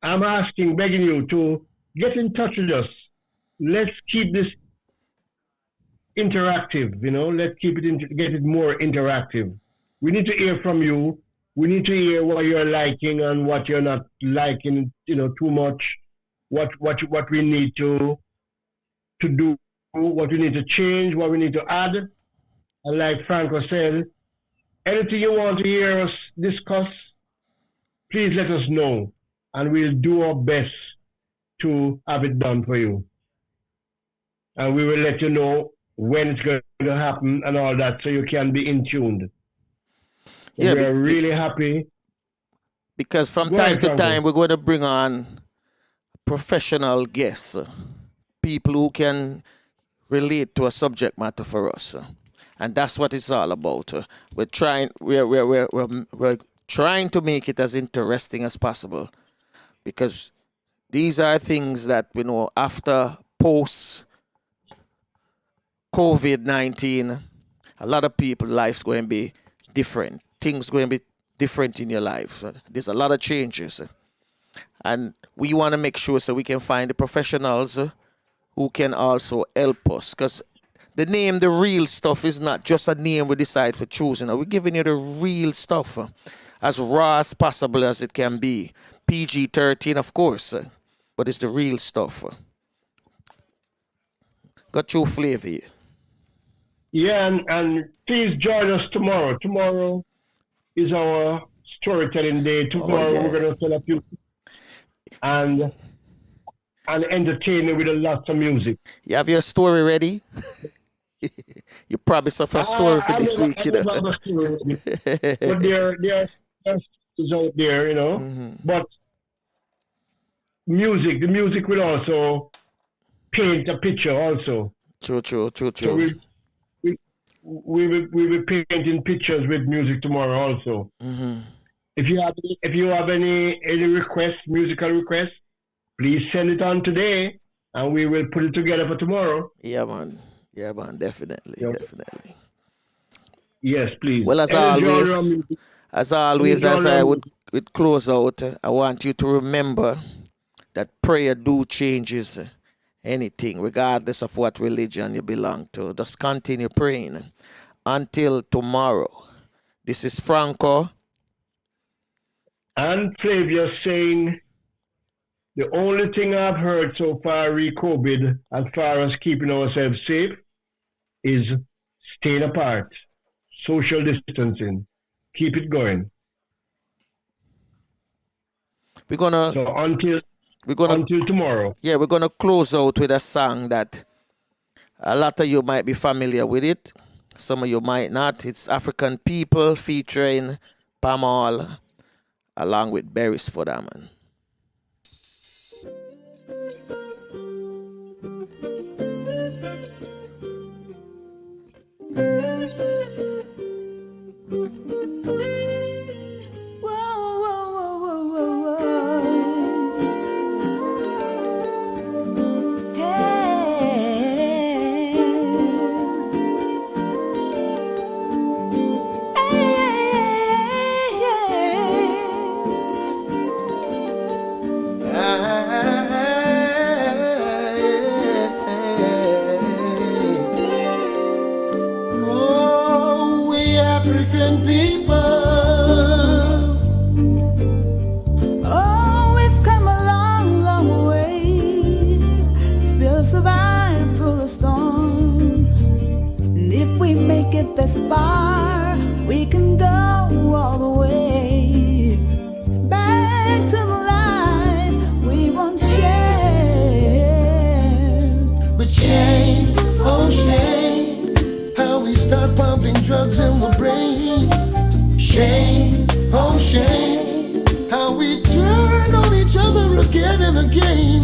I'm asking, begging you to get in touch with us. Let's keep this interactive, let's keep it, get it more interactive. We need to hear from you. We need to hear what you're liking and what you're not liking, too much. What we need to do, what we need to change, what we need to add. And like Franco said, anything you want to hear us discuss, please let us know, and we'll do our best to have it done for you. And we will let you know when it's going to happen and all that, so you can be in tuned. Yeah, we are really happy. Because from time to time, we're going to bring on professional guests, people who can relate to a subject matter for us, and that's what it's all about. We're trying to make it as interesting as possible, because these are things that we know after post COVID-19, a lot of people life's going to be different. Things going to be different in your life. There's a lot of changes. And we want to make sure so we can find the professionals who can also help us. Because the name, the real stuff, is not just a name we decide for choosing. We're giving you the real stuff, as raw as possible as it can be. PG-13, of course, but it's the real stuff. Got you, Flavor. Yeah, and please join us tomorrow. Tomorrow is our storytelling day. Tomorrow we're going to tell a few and entertain you with a lot of music. You have your story ready? You probably suffer a story for this week, But there are stories out there, Mm-hmm. But the music will also paint a picture also. True. So we will be painting pictures with music tomorrow also. Mm-hmm. If you have any requests, musical requests, please send it on today, and we will put it together for tomorrow. Yeah, man, definitely. Yes, please. Well, as always, as I would close out, I want you to remember that prayer changes anything, regardless of what religion you belong to. Just continue praying until tomorrow. This is Franco and Flavia saying, the only thing I've heard so far re-COVID, as far as keeping ourselves safe, is staying apart, social distancing. Keep it going. Until tomorrow. Yeah, we're gonna close out with a song that a lot of you might be familiar with it. Some of you might not. It's African People featuring Pamal along with Beresford Hammond. Hey. African people. Oh, we've come a long, long way. Still survive through the storm. And if we make it this far, we can go all the way. Back to the life we once shared. But shame, oh shame, how we start pumping drugs in the brain. Shame, oh shame, how we turn on each other again and again.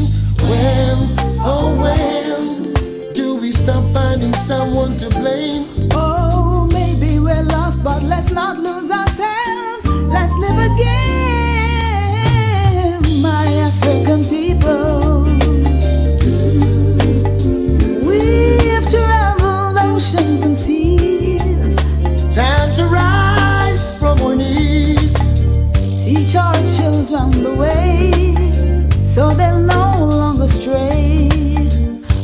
When, oh when, do we stop finding someone to blame? Oh, maybe we're lost, but let's not lose ourselves. Let's live again, my African people. We've traveled oceans and seas. Time to rise from our knees. Teach our children the way, so they'll no longer stray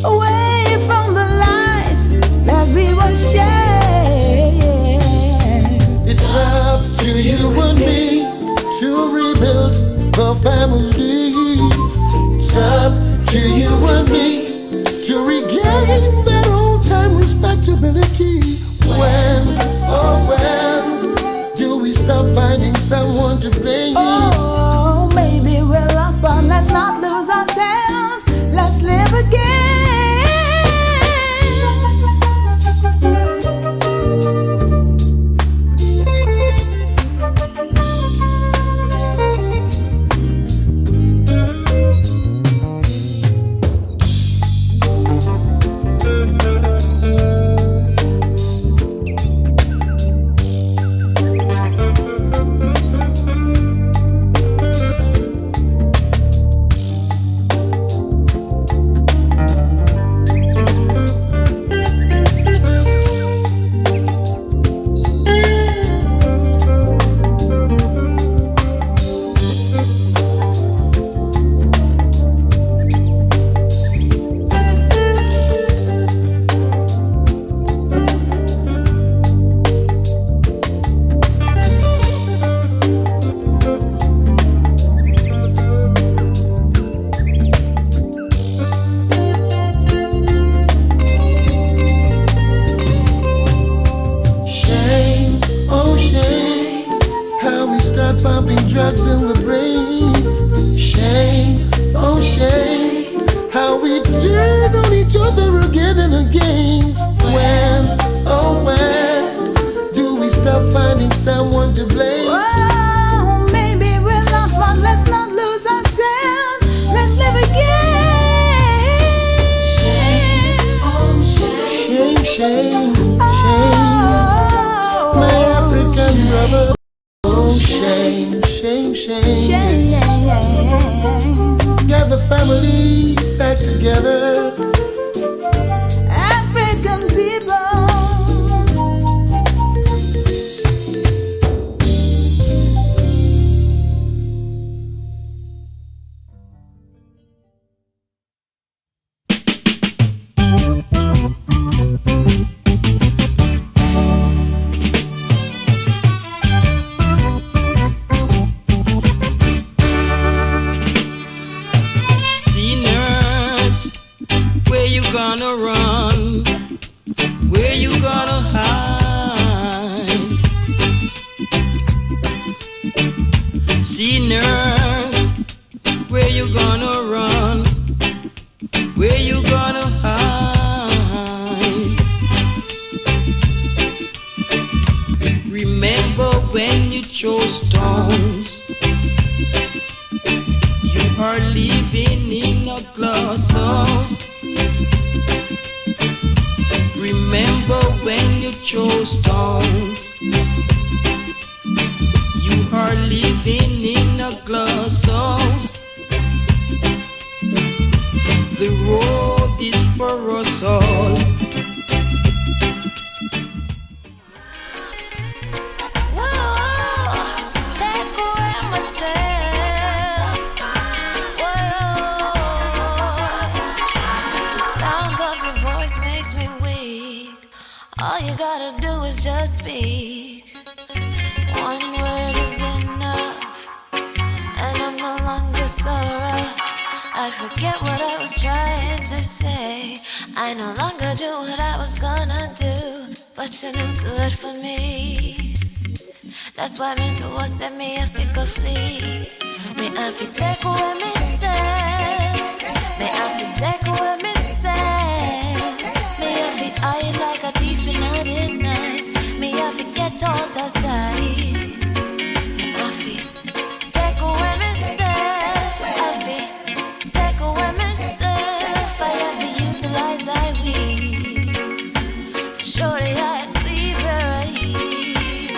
away from the life that we once shared. It's up to you and me to rebuild the family. It's up to you and me to regain that old time respectability. When, oh when, do we stop finding someone to blame? Oh, maybe we're lost, but let's not lose ourselves. Let's live again. Shame, oh shame, how we start pumping drugs in the brain. Shame, oh shame, how we turn on each other again and again. When, oh when, do we stop finding someone to blame? Oh, maybe we're lost, but let's not lose ourselves. Let's live again. Shame, shame, shame, my African brother. Oh shame, shame, shame. Get the family back together. African people. Sinners, where you gonna run? Where you gonna hide? Sinners, where you gonna run? Where you gonna hide? Remember when you chose stones? You are living in a glass house. Remember when you chose stones? You are living in a glass house. The road is for us all. All you gotta do is just speak. so rough. I forget what I was trying to say. I no longer do what I was gonna do, but you're no good for me. That's why me know I send me a figure flee. Me have to take away me say.